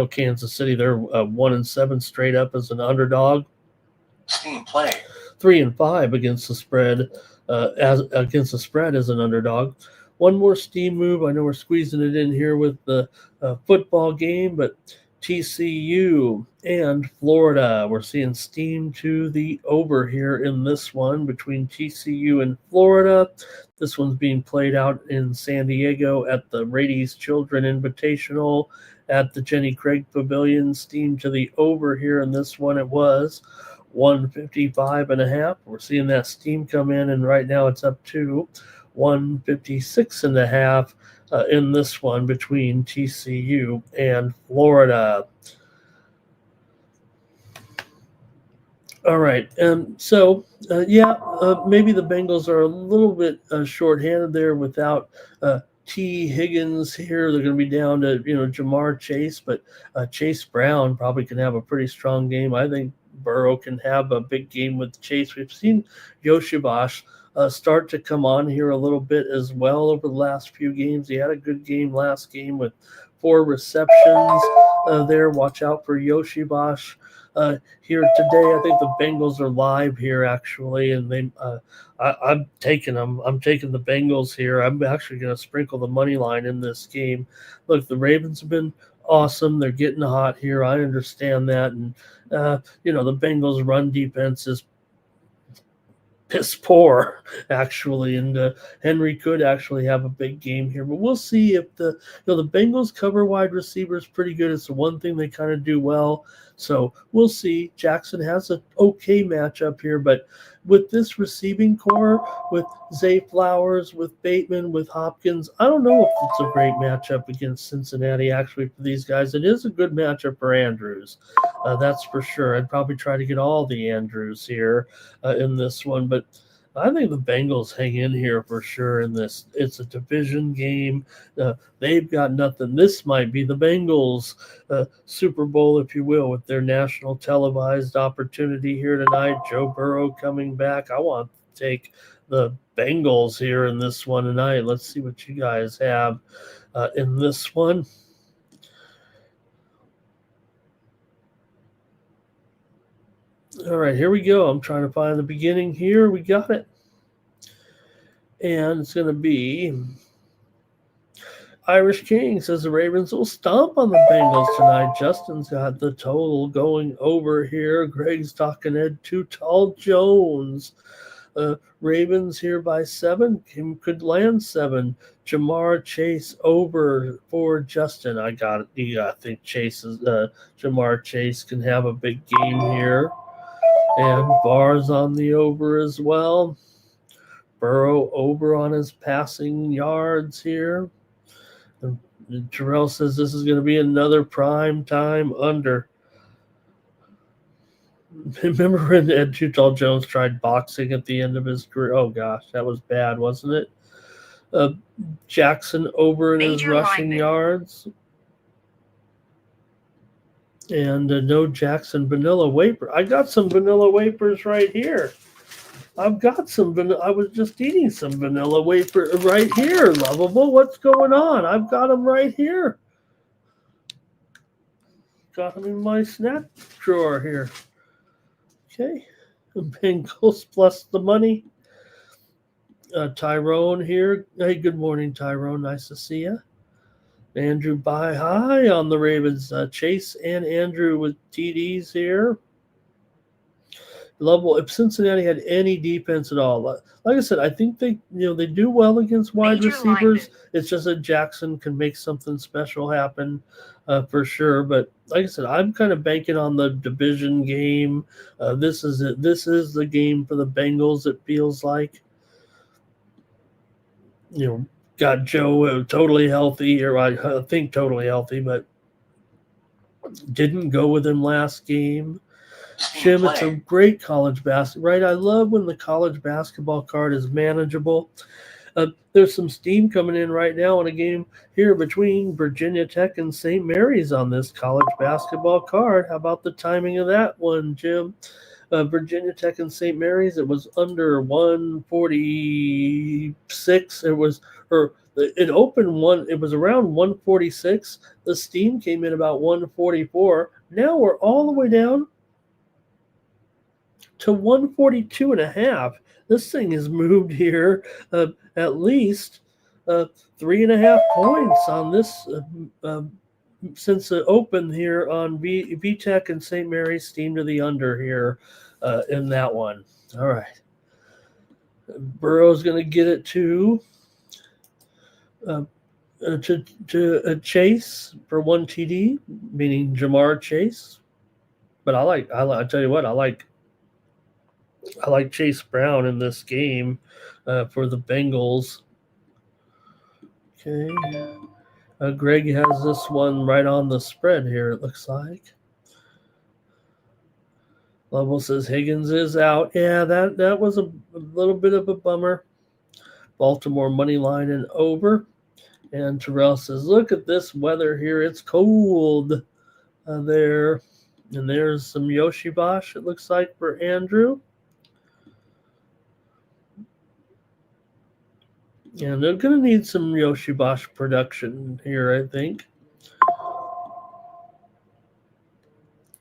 Kansas City, they're 1-7 straight up as an underdog. Steam play 3-5 against the spread as an underdog. One more steam move. I know we're squeezing it in here with the football game, but TCU and Florida. We're seeing steam to the over here in this one between TCU and Florida. This one's being played out in San Diego at the Rady's Children Invitational at the Jenny Craig Pavilion. Steam to the over here in this one. It was 155.5. We're seeing that steam come in, and right now it's up to 156.5. In this one between TCU and Florida. All right, maybe the Bengals are a little bit shorthanded there without T. Higgins here. They're going to be down to Jamar Chase, but Chase Brown probably can have a pretty strong game. I think Burrow can have a big game with Chase. We've seen Yoshibash start to come on here a little bit as well over the last few games. He had a good game last game with 4 receptions there. Watch out for Yoshibash here today. I think the Bengals are live here actually, and I'm taking them. I'm taking the Bengals here. I'm actually going to sprinkle the money line in this game. Look, the Ravens have been awesome. They're getting hot here. I understand that, and the Bengals' run defense is piss poor actually, and Henry could actually have a big game here, but we'll see if the Bengals cover wide receivers pretty good. It's the one thing they kind of do well, so we'll see. Jackson has an okay matchup here, but with this receiving core, with Zay Flowers, with Bateman, with Hopkins, I don't know if it's a great matchup against Cincinnati actually for these guys. It is a good matchup for Andrews, that's for sure. I'd probably try to get all the Andrews here in this one, but I think the Bengals hang in here for sure in this. It's a division game. They've got nothing. This might be the Bengals Super Bowl, if you will, with their national televised opportunity here tonight. Joe Burrow coming back. I want to take the Bengals here in this one tonight. Let's see what you guys have in this one. All right, here we go. I'm trying to find the beginning here. We got it. And it's going to be Irish King says the Ravens will stomp on the Bengals tonight. Justin's got the total going over here. Greg's talking Ed Too Tall Jones. Ravens here by 7. Kim could land 7. Jamar Chase over for Justin. I got it. I think Jamar Chase can have a big game here. And Barr's on the over as well. Burrow over on his passing yards here. And Terrell says this is going to be another prime time under. Remember when Ed Too Tall Jones tried boxing at the end of his career? Oh, gosh, that was bad, wasn't it? Jackson over in his rushing yards. And no Jackson vanilla wafer. I got some vanilla wafers right here. I've got some vanilla. I was just eating some vanilla wafer right here, Lovable. What's going on? I've got them right here. Got them in my snack drawer here. Okay. Bengals plus the money. Tyrone here. Hey, good morning, Tyrone. Nice to see you. Andrew buy high on the Ravens. Chase and Andrew with TDs here. Lovable. If Cincinnati had any defense at all, like I said, I think they do well against wide receivers. It's just that Jackson can make something special happen for sure. But like I said, I'm kind of banking on the division game. This is it. This is the game for the Bengals. It feels like. Got Joe totally healthy, or I think totally healthy, but didn't go with him last game. Jim, it's a great college basketball, right? I love when the college basketball card is manageable. There's some steam coming in right now in a game here between Virginia Tech and St. Mary's on this college basketball card. How about the timing of that one, Jim? Virginia Tech and St. Mary's, it was under 146. It opened it was around 146. The steam came in about 144. Now we're all the way down to 142.5. This thing has moved here at least 3.5 points on this since it opened here on VTech and St. Mary's. Steam to the under here in that one. All right. Burrow's going to get it to Chase for 1 TD, meaning Jamar Chase. But I tell you what, I like Chase Brown in this game for the Bengals. Okay. Greg has this one right on the spread here, it looks like. Lovell says Higgins is out. Yeah, that was a little bit of a bummer. Baltimore money line and over. And Terrell says, look at this weather here. It's cold there. And there's some Yoshi Bosch, it looks like, for Andrew. And they're going to need some Yoshi Bosch production here, I think.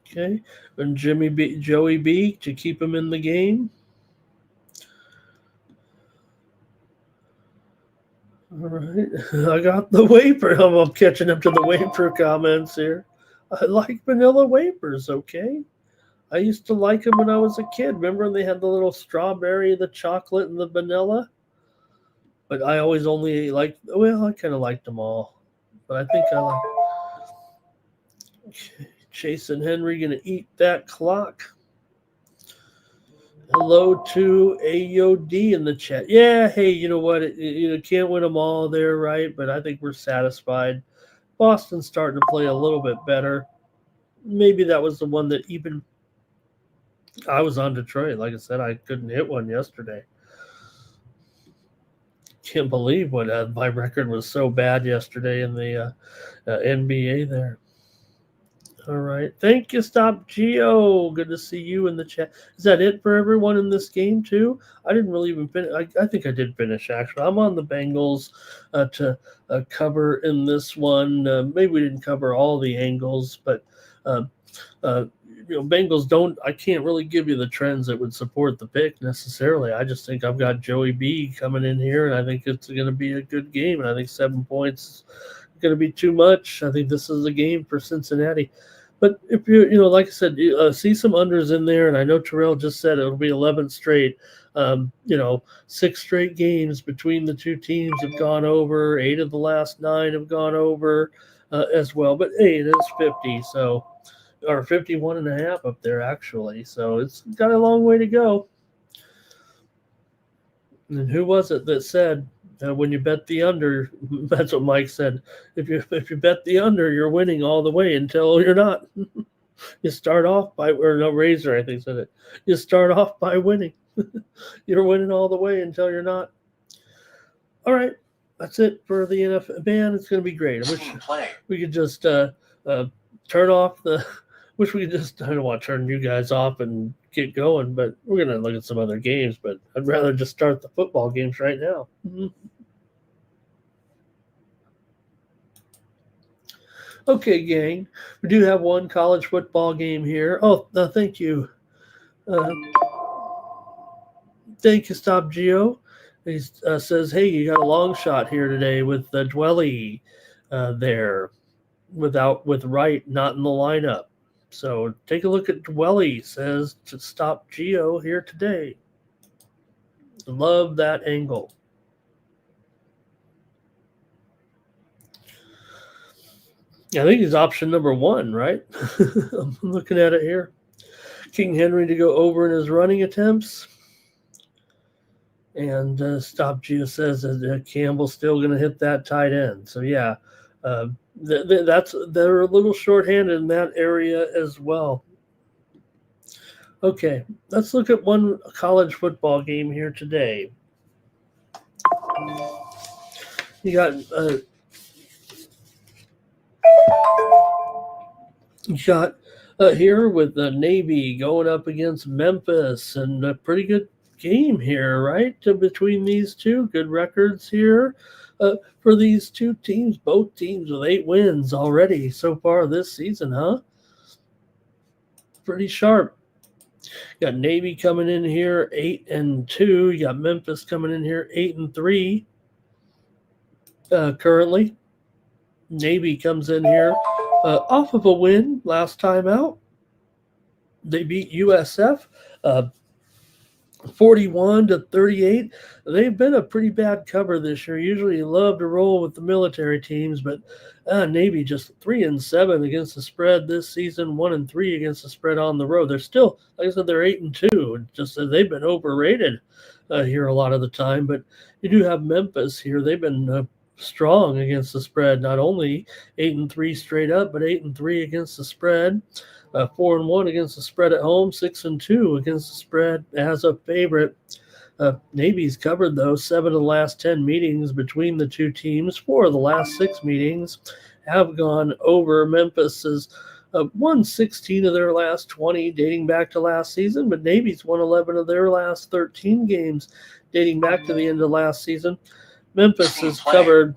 Okay. And Joey B to keep him in the game. All right. I got the wafer. I'm catching up to the wafer comments here. I like vanilla wafers, okay? I used to like them when I was a kid. Remember they had the little strawberry, the chocolate, and the vanilla? But I always only I kind of liked them all. But I think I like Chase and Henry going to eat that clock. Hello to AOD in the chat. Yeah, hey, you know what? You can't win them all there, right? But I think we're satisfied. Boston's starting to play a little bit better. Maybe that was the one that even I was on Detroit. Like I said, I couldn't hit one yesterday. Can't believe what my record was so bad yesterday in the NBA there. All right. Thank you, Stop Geo. Good to see you in the chat. Is that it for everyone in this game, too? I didn't really even finish. I think I did finish, actually. I'm on the Bengals to cover in this one. Maybe we didn't cover all the angles, but Bengals don't. I can't really give you the trends that would support the pick necessarily. I just think I've got Joey B coming in here, and I think it's going to be a good game. And I think 7 points is going to be too much. I think this is a game for Cincinnati. But if like I said, see some unders in there, and I know Terrell just said it'll be 11 straight. 6 straight games between the two teams have gone over. 8 of the last 9 have gone over as well. But hey, it is 50, so or 51.5 up there actually. So it's got a long way to go. And who was it that said when you bet the under? That's what Mike said. If you bet the under, you're winning all the way until you're not. You start off by, or no, Razor I think said it. You start off by winning. You're winning all the way until you're not. All right, that's it for the NFL. Man, it's going to be great. I wish we could just turn off the. Wish we could just. I don't want to turn you guys off and get going, but we're going to look at some other games. But I'd rather just start the football games right now. Okay, gang. We do have one college football game here. Oh, thank you. Thank you, Stop Geo. He says, hey, you got a long shot here today with Dwelly there with Wright not in the lineup. So take a look at Dwelly, says to Stop Geo here today. Love that angle. I think he's option number 1, right? I'm looking at it here. King Henry to go over in his running attempts. And Stop Geo says that Campbell's still going to hit that tight end. So, yeah, they're a little shorthanded in that area as well. Okay, let's look at one college football game here today. You got here with the Navy going up against Memphis, and a pretty good game here, right? Between these two, good records here for these two teams. Both teams with 8 wins already so far this season, huh? Pretty sharp. You got Navy coming in here 8-2. You got Memphis coming in here 8-3. Currently, Navy comes in here off of a win last time out. They beat USF 41-38. They've been a pretty bad cover this year. Usually you love to roll with the military teams, but Navy just 3-7 against the spread this season, 1-3 against the spread on the road. They're still, like I said, they're 8-2. Just that they've been overrated here a lot of the time. But you do have Memphis here. They've been strong against the spread. Not only 8-3 straight up, but 8-3 against the spread. 4-1 against the spread at home, 6-2 against the spread as a favorite. Navy's covered, though, 7 of the last 10 meetings between the two teams. 4 of the last 6 meetings have gone over. Memphis has won 16 of their last 20 dating back to last season, but Navy's won 11 of their last 13 games dating back to the end of last season. Memphis has covered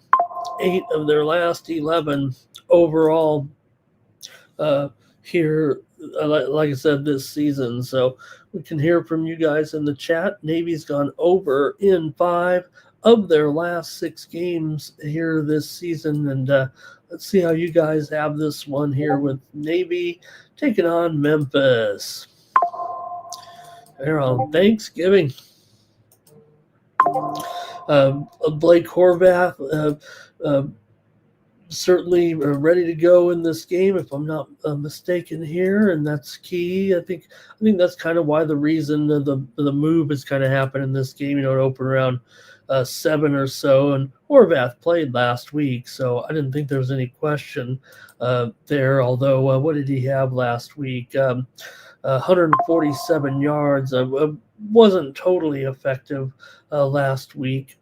8 of their last 11 overall here, like I said, this season. So we can hear from you guys in the chat. Navy's gone over in 5 of their last 6 games here this season. And let's see how you guys have this one here with Navy taking on Memphis. They're on Thanksgiving. Blake Horvath certainly ready to go in this game, if I'm not mistaken here, and that's key. I think that's kind of why the reason the move has kind of happened in this game. It opened around 7 or so, and Horvath played last week, so I didn't think there was any question there. Although, what did he have last week? 147 yards. Wasn't totally effective last week.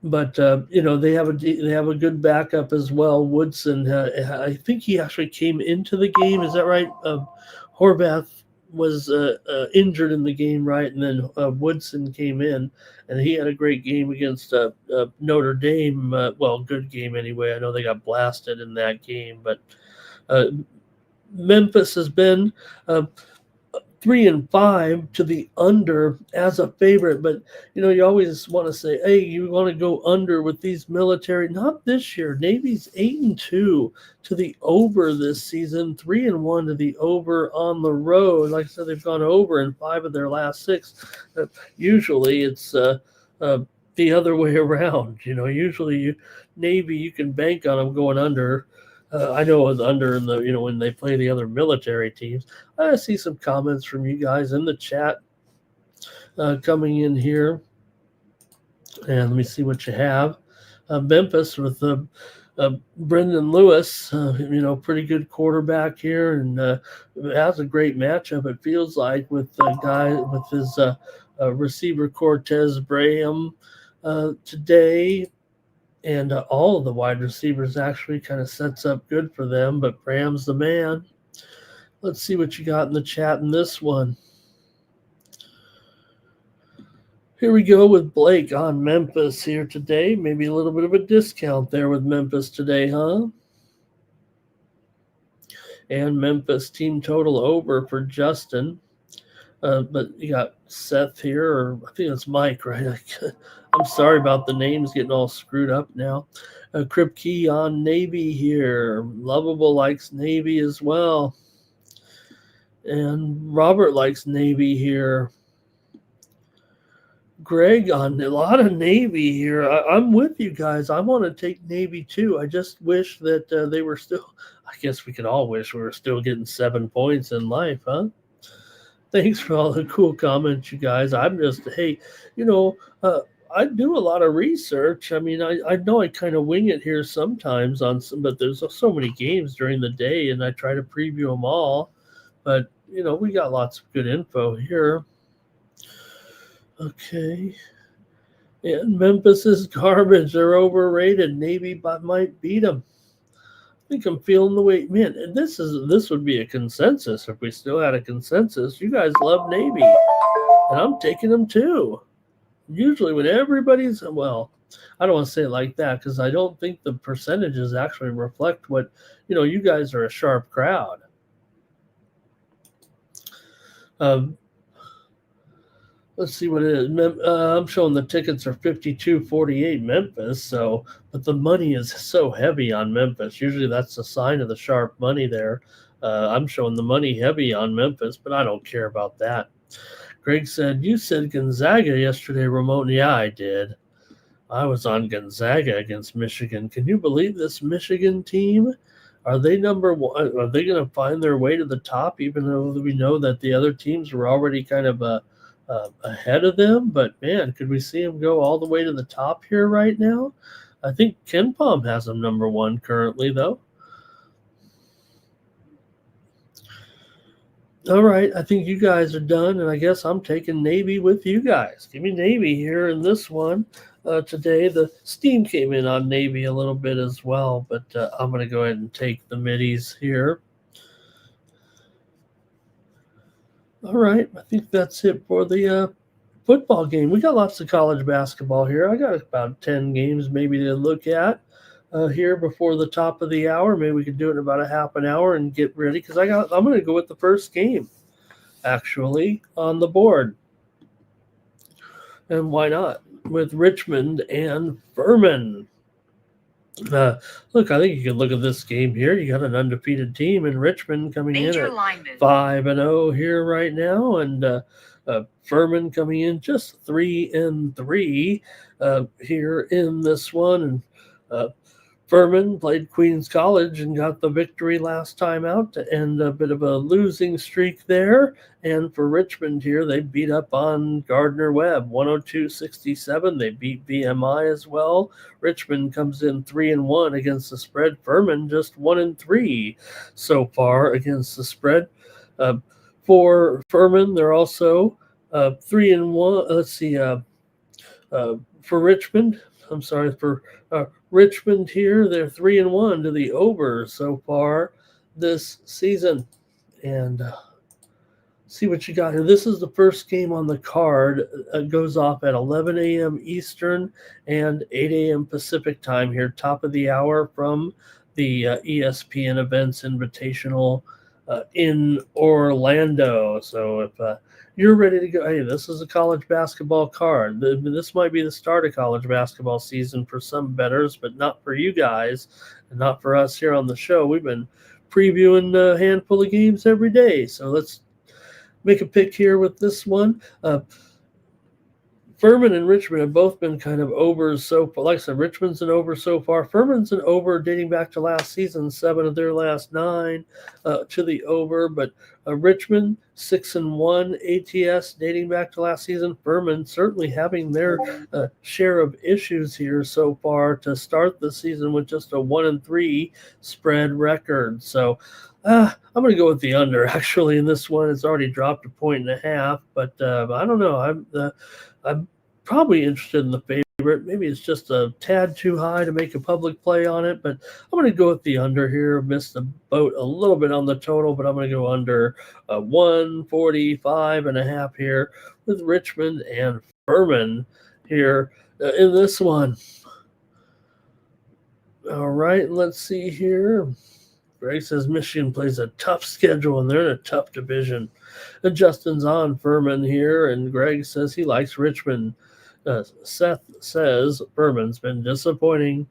But they have a good backup as well. Woodson, I think he actually came into the game. Is that right? Horvath was injured in the game, right? And then Woodson came in, and he had a great game against Notre Dame. Good game anyway. I know they got blasted in that game, but Memphis has been 3-5 to the under as a favorite, but you always want to say, hey, you want to go under with these military. Not this year. Navy's 8-2 to the over this season, 3-1 to the over on the road. Like I said, they've gone over in 5 of their last 6. Usually it's the other way around. Usually Navy, you can bank on them going under. I know it was under in the when they play the other military teams. I see some comments from you guys in the chat coming in here, and let me see what you have. Memphis with Brendan Lewis, pretty good quarterback here, and has a great matchup. It feels like with the guy with his receiver Cortez Braham today. And all of the wide receivers actually kind of sets up good for them, but Bram's the man. Let's see what you got in the chat in this one. Here we go with Blake on Memphis here today. Maybe a little bit of a discount there with Memphis today, huh? And Memphis team total over for Justin. But you got Seth here, or I think it's Mike, right? I'm sorry about the names getting all screwed up now. Kripke on Navy here. Lovable likes Navy as well. And Robert likes Navy here. Greg on a lot of Navy here. I'm with you guys. I want to take Navy too. I just wish that they were still, I guess we could all wish we were still getting 7 points in life, huh? Thanks for all the cool comments, you guys. I'm just, hey, I do a lot of research. I mean, I know I kind of wing it here sometimes on some, but there's so many games during the day, and I try to preview them all. But, we got lots of good info here. Okay. And Memphis is garbage. They're overrated. Navy might beat them. I think I'm feeling the weight. Man, and this would be a consensus if we still had a consensus. You guys love Navy, and I'm taking them too. Usually when everybody's, well, I don't want to say it like that because I don't think the percentages actually reflect what, you guys are a sharp crowd. Let's see what it is. I'm showing the tickets are 52.48 Memphis. But the money is so heavy on Memphis. Usually that's a sign of the sharp money there. I'm showing the money heavy on Memphis, but I don't care about that. Greg said, you said Gonzaga yesterday, Ramon. Yeah, I did. I was on Gonzaga against Michigan. Can you believe this Michigan team? Are they number one? Are they going to find their way to the top, even though we know that the other teams were already kind of ahead of them? But, man, could we see them go all the way to the top here right now? I think KenPom has them number one currently, though. All right, I think you guys are done, and I guess I'm taking Navy with you guys. Give me Navy here in this one. Today, the steam came in on Navy a little bit as well, but I'm going to go ahead and take the middies here. All right, I think that's it for the football game. We got lots of college basketball here. I got about 10 games maybe to look at here before the top of the hour. Maybe we could do it in about a half an hour and get ready because I'm going to go with the first game actually on the board. And why not? With Richmond and Furman. Look, I think you can look at this game here. You got an undefeated team in Richmond coming Major in line at move. 5-0 here right now, and Furman coming in just 3-3 here in this one. And Furman played Queens College and got the victory last time out to end a bit of a losing streak there. And for Richmond here, they beat up on Gardner-Webb 102-67. They beat VMI as well. Richmond comes in 3-1 against the spread. Furman just 1-3 so far against the spread. For Furman, they're also 3-1. Let's see. For Richmond, I'm sorry, for Richmond here, they're 3-1 to the over so far this season. And see what you got here. This is the first game on the card. It goes off at 11 a.m. Eastern and 8 a.m. Pacific time here, top of the hour from the ESPN Events Invitational in Orlando. So if you're ready to go, hey, this is a college basketball card. This might be the start of college basketball season for some bettors, but not for you guys and not for us here on the show. We've been previewing a handful of games every day. So let's make a pick here with this one. Furman and Richmond have both been kind of overs so far. Like I said, Richmond's an over so far. Furman's an over dating back to last season, 7 of their last 9 to the over. But Richmond 6-1 ATS dating back to last season. Furman certainly having their share of issues here so far to start the season with just a 1-3 spread record. So I'm going to go with the under. Actually, in this one, it's already dropped 1.5. But I don't know. I'm probably interested in the favorite. Maybe it's just a tad too high to make a public play on it, but I'm going to go with the under here. Missed the boat a little bit on the total, but I'm going to go under 145.5 here with Richmond and Furman here in this one. All right, let's see here. Greg says Michigan plays a tough schedule, and they're in a tough division. And Justin's on Furman here, and Greg says he likes Richmond. Seth says Furman's been disappointing.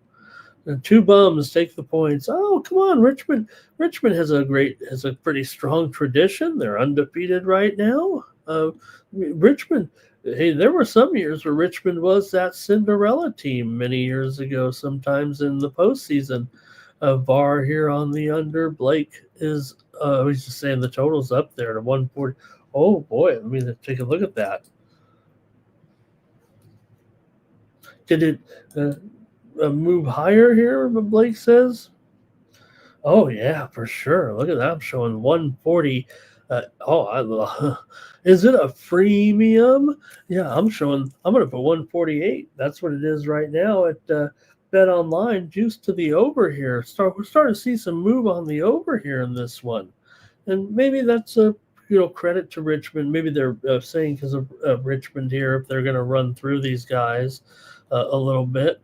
And 2 bums take the points. Oh, come on, Richmond. Richmond has a pretty strong tradition. They're undefeated right now. Richmond. Hey, there were some years where Richmond was that Cinderella team many years ago, sometimes in the postseason. VAR here on the under. Blake is, he's just saying the total's up there to 140. Oh, boy, let me take a look at that. Did it move higher here, Blake says? Oh, yeah, for sure. Look at that. I'm showing 140. Is it a freemium? Yeah, I'm going to put 148. That's what it is right now at Bet Online. Juice to the over here. We're starting to see some move on the over here in this one. And maybe that's a credit to Richmond. Maybe they're saying because of Richmond here, if they're going to run through these guys a little bit.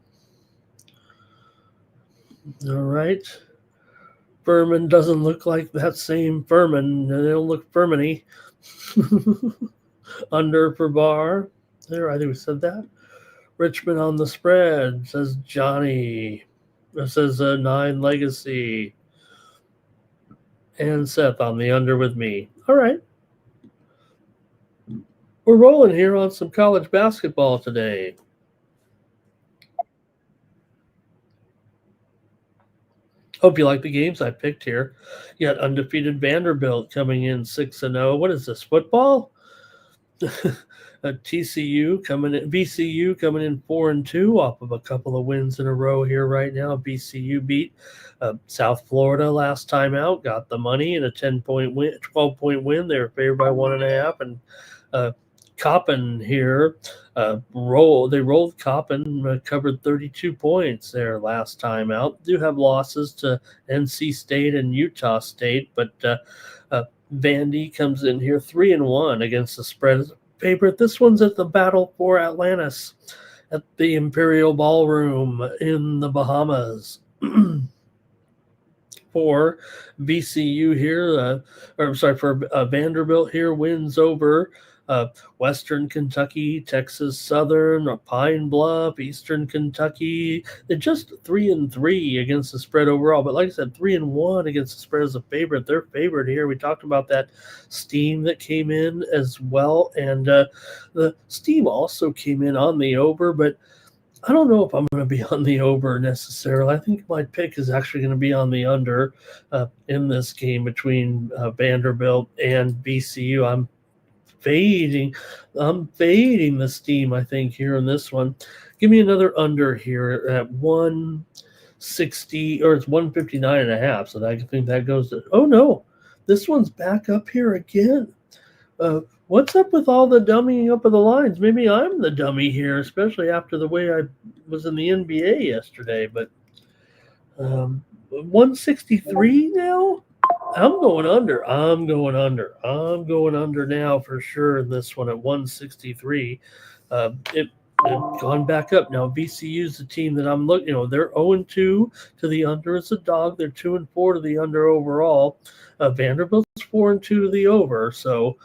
All right. Furman doesn't look like that same Furman. They don't look Furman-y. Under for bar. There, I think we said that. Richmond on the spread, says Johnny. It says 9 Legacy. And Seth on the under with me. All right. We're rolling here on some college basketball today. Hope you like the games I picked here. You got undefeated Vanderbilt coming in 6-0. What is this, football? VCU coming in 4-2 off of a couple of wins in a row here right now. VCU beat South Florida last time out, got the money in a 12-point win. They were favored by 1.5, and Coppin here they rolled Coppin, covered 32 points there last time out. Do have losses to NC State and Utah State, but Vandy comes in here 3-1 against the spread as a favorite. This one's at the Battle for Atlantis at the Imperial Ballroom in the Bahamas. For VCU here, for Vanderbilt here, wins over Western Kentucky, Texas Southern, Pine Bluff, Eastern Kentucky. They're just 3-3 against the spread overall. But like I said, 3-1 against the spread as a favorite. They're favored here. We talked about that steam that came in as well. And the steam also came in on the over, but I don't know if I'm going to be on the over necessarily. I think my pick is actually going to be on the under in this game between Vanderbilt and VCU. I'm fading the steam, I think, here in this one. Give me another under here at 160, or it's 159.5. So I think that goes to, oh no, this one's back up here again. What's up with all the dummying up of the lines? Maybe I'm the dummy here, especially after the way I was in the NBA yesterday. But 163 now? I'm going under now for sure in this one at 163. They've gone back up. Now VCU's the team that I'm looking. They're 0-2 to the under as a dog. They're 2-4 to the under overall. Vanderbilt's 4-2 to the over. So,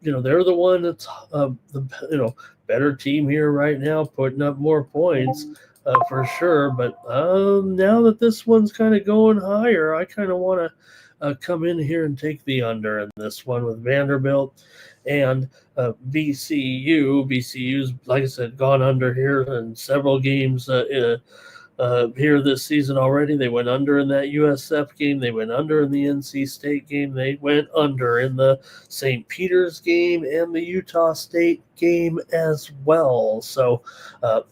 they're the one that's the better team here right now, putting up more points for sure. But now that this one's kind of going higher, I kind of want to come in here and take the under in this one with Vanderbilt and VCU. VCU's, like I said, gone under here in several games here this season already. They went under in that USF game. They went under in the NC State game. They went under in the St. Peter's game and the Utah State game as well. So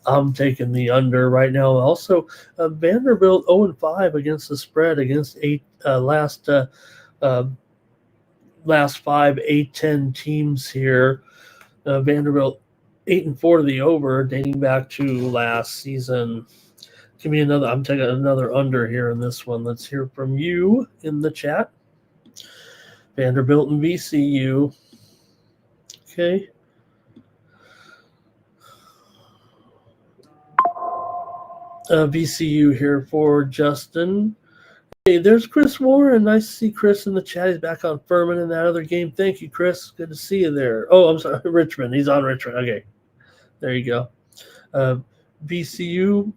I'm taking the under right now. Also, Vanderbilt 0-5 against the spread against last 5 A10 teams here. Vanderbilt 8-4 to the over, dating back to last season. Give me another. I'm taking another under here in this one. Let's hear from you in the chat. Vanderbilt and VCU. Okay. VCU here for Justin. Hey, there's Chris Warren. Nice to see Chris in the chat. He's back on Furman in that other game. Thank you, Chris. Good to see you there. Oh, I'm sorry, Richmond. He's on Richmond. Okay. There you go. VCU,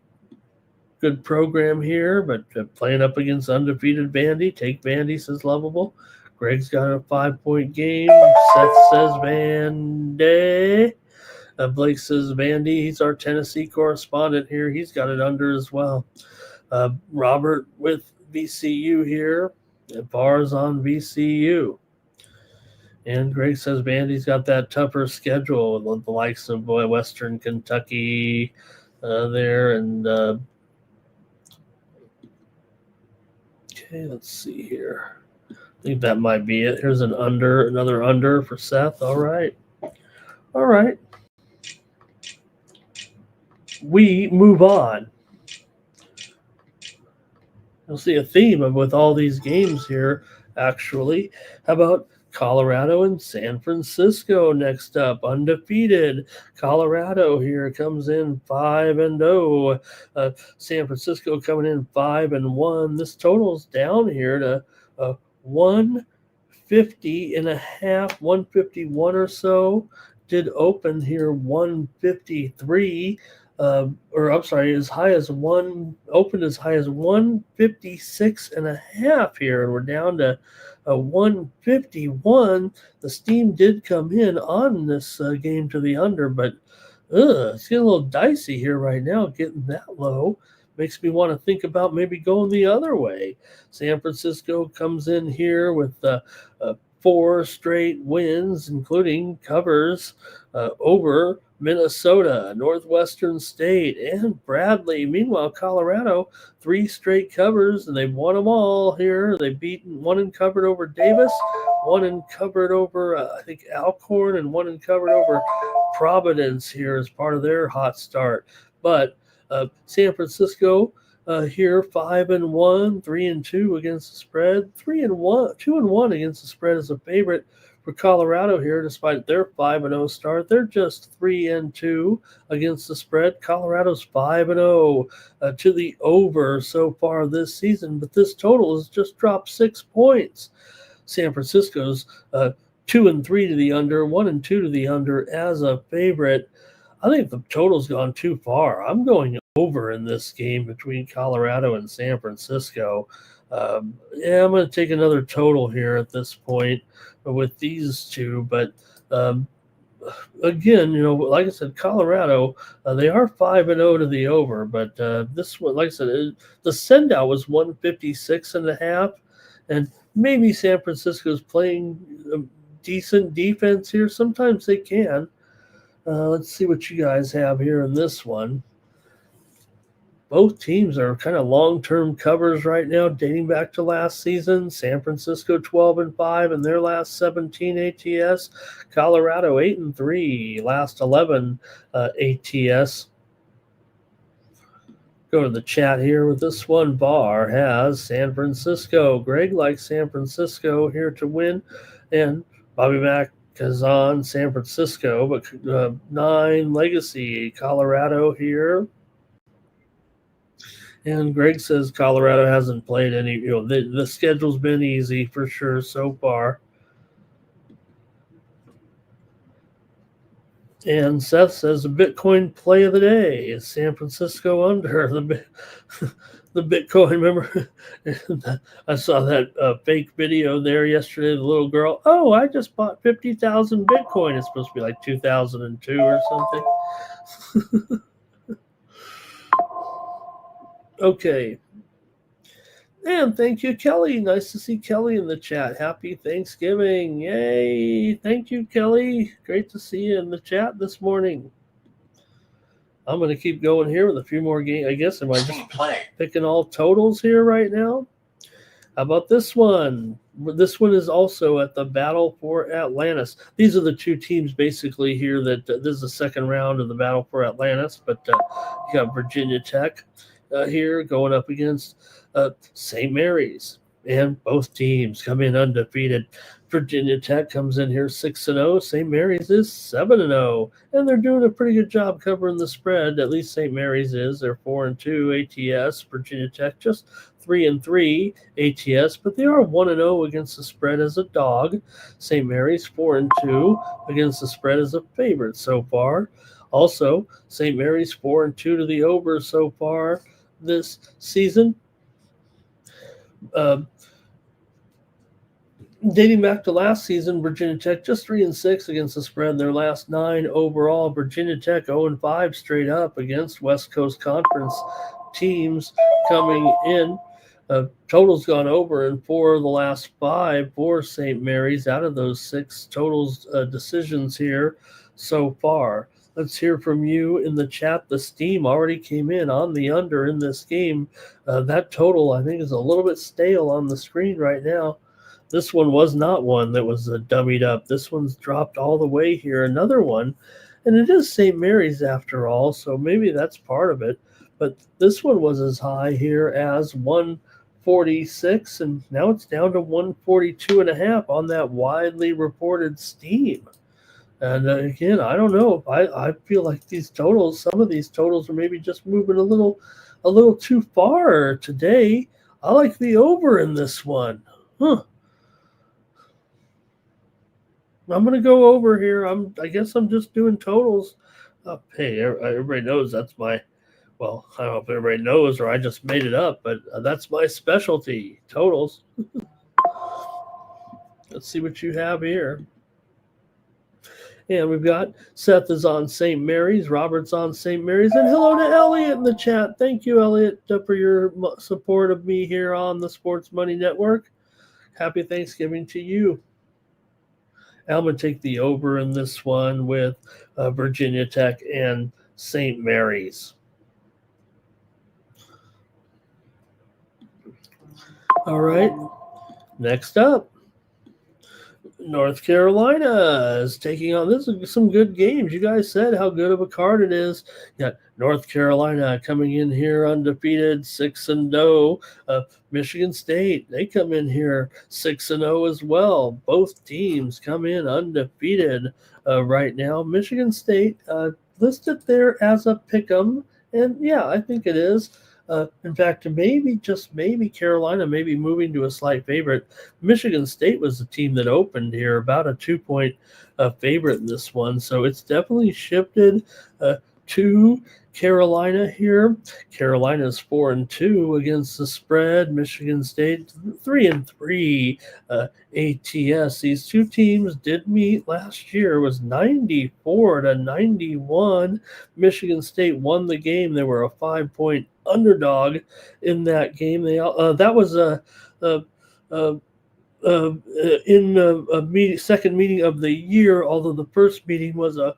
good program here, but playing up against undefeated Vandy. Take Vandy, says Lovable. Greg's got a 5-point game. Seth says Vandy. Blake says Vandy. He's our Tennessee correspondent here. He's got it under as well. Robert with VCU here. Bars on VCU. And Greg says Vandy's got that tougher schedule with the likes of Western Kentucky there. And okay, let's see here. I think that might be it. Here's another under for Seth. All right. We move on. You'll see a theme with all these games here, actually. How about Colorado and San Francisco next up? Undefeated. Colorado here comes in 5-0. San Francisco coming in 5-1. This total's down here to 150.5, 151 or so. Did open here 153. Opened as high as 156.5 here, and we're down to 151. The steam did come in on this game to the under, but it's getting a little dicey here right now, getting that low. Makes me want to think about maybe going the other way. San Francisco comes in here with 4 straight wins, including covers over Minnesota, Northwestern State, and Bradley. Meanwhile, Colorado, 3 straight covers, and they've won them all here. They've beaten one and covered over Davis, one and covered over, I think, Alcorn, and one and covered over Providence here as part of their hot start. But San Francisco here 5-1, 3-2 against the spread, 3-1, 2-1 against the spread as a favorite for Colorado here, despite their 5-0 start. They're just 3-2 against the spread. Colorado's 5-0 to the over so far this season, but this total has just dropped 6 points. San Francisco's 2-3 to the under, 1-2 to the under as a favorite. I think the total's gone too far. I'm going over in this game between Colorado and San Francisco. I'm going to take another total here at this point with these two. But again, like I said, Colorado, they are 5-0 to the over. But this one, like I said, the send-out was 156.5. And maybe San Francisco's playing decent defense here. Sometimes they can. Let's see what you guys have here in this one. Both teams are kind of long-term covers right now, dating back to last season. San Francisco 12-5 in their last 17 ATS. Colorado 8-3, last 11 ATS. Go to the chat here with this one. Bar has San Francisco. Greg likes San Francisco here to win. And Bobby Mack Kazan, San Francisco, but 9 Legacy, Colorado here. And Greg says Colorado hasn't played any. The schedule's been easy for sure so far. And Seth says the Bitcoin play of the day is San Francisco under the Bitcoin. Remember, I saw that fake video there yesterday. The little girl, oh, I just bought 50,000 Bitcoin. It's supposed to be like 2002 or something. Okay. And thank you, Kelly. Nice to see Kelly in the chat. Happy Thanksgiving. Yay. Thank you, Kelly. Great to see you in the chat this morning. I'm going to keep going here with a few more games. I guess, am I just picking all totals here right now? How about this one? This one is also at the Battle for Atlantis. These are the two teams basically here that this is the second round of the Battle for Atlantis, but you got Virginia Tech here going up against St. Mary's, and both teams come in undefeated. Virginia Tech comes in here 6-0. St. Mary's is 7-0, and they're doing a pretty good job covering the spread. At least St. Mary's is. They're 4-2 ATS. Virginia Tech just 3-3 ATS, but they are 1-0 against the spread as a dog. St. Mary's 4-2 against the spread as a favorite so far. Also, St. Mary's 4-2 to the over so far this season. Dating back to last season, Virginia Tech just 3-6 against the spread. Their last 9 overall. Virginia Tech 0-5 straight up against West Coast Conference teams coming in. Totals gone over in 4 of the last 5 for St. Mary's out of those 6 totals decisions here so far. Let's hear from you in the chat. The steam already came in on the under in this game. That total, I think, is a little bit stale on the screen right now. This one was not one that was dummied up. This one's dropped all the way here. Another one, and it is St. Mary's after all, so maybe that's part of it. But this one was as high here as 146, and now it's down to 142.5 on that widely reported steam. And again, I don't know. I feel like these totals, some of these totals are maybe just moving a little too far today. I like the over in this one. I'm going to go over here. I guess I'm just doing totals. Hey, everybody knows that's my, well, I don't know if everybody knows or I just made it up, but that's my specialty, totals. Let's see what you have here. And we've got Seth is on St. Mary's, Robert's on St. Mary's, and hello to Elliot in the chat. Thank you, Elliot, for your support of me here on the Sports Money Network. Happy Thanksgiving to you. I'm going to take the over in this one with Virginia Tech and St. Mary's. All right, next up. North Carolina is taking on, this is some good games. You guys said how good of a card it is. You got North Carolina coming in here undefeated, 6-0. Michigan State, they come in here 6-0 as well. Both teams come in undefeated right now. Michigan State listed there as a pick'em, and yeah, I think it is. In fact, maybe, just maybe, Carolina may be moving to a slight favorite. Michigan State was the team that opened here, about a 2-point favorite in this one. So it's definitely shifted to Carolina here. Carolina's 4-2 against the spread. Michigan State 3-3 ATS. These two teams did meet last year. It was 94-91. Michigan State won the game. They were a 5-point underdog in that game. They that was in a second meeting of the year, although the first meeting was a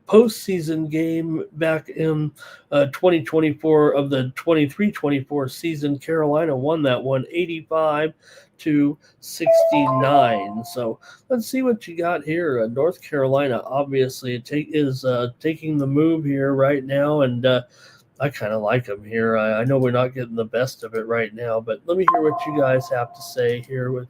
postseason game back in 2024 of the 23-24 season. Carolina won that one 85-69. So let's see what you got here. North Carolina obviously is taking the move here right now, and I kind of like them here. I know we're not getting the best of it right now, but let me hear what you guys have to say here with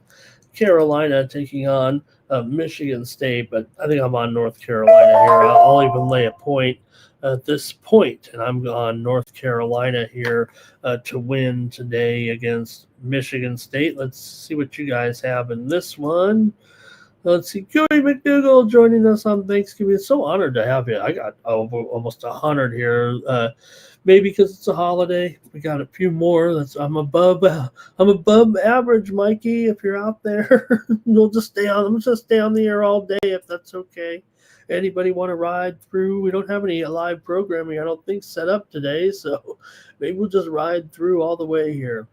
Carolina taking on Michigan State, but I think I'm on North Carolina here. I'll even lay a point at this point, and I'm on North Carolina here to win today against Michigan State. Let's see what you guys have in this one. Let's see, Joey McDougall joining us on Thanksgiving. It's so honored to have you. I got almost 100 here. Maybe because it's a holiday, we got a few more. I'm above average, Mikey. If you're out there, we'll just stay on. I'm just stay on the air all day if that's okay. Anybody want to ride through? We don't have any live programming, I don't think, set up today, so maybe we'll just ride through all the way here.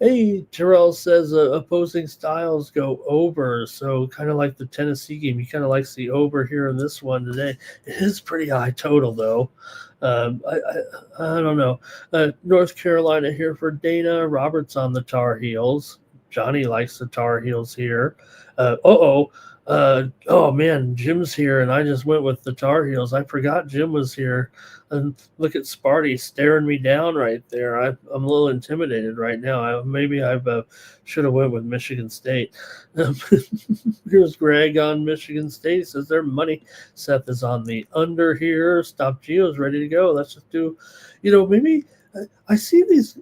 Hey, Terrell says opposing styles go over, so kind of like the Tennessee game. He kind of likes the over here in this one today. It is pretty high total, though. I don't know. North Carolina here for Dana. Roberts on the Tar Heels. Johnny likes the Tar Heels here. Oh man, Jim's here, and I just went with the Tar Heels. I forgot Jim was here. And look at Sparty staring me down right there. I'm a little intimidated right now. I should have went with Michigan State. Here's Greg on Michigan State. He says their money. Seth is on the under here. Stop Geo's ready to go. Let's just do, maybe I see these.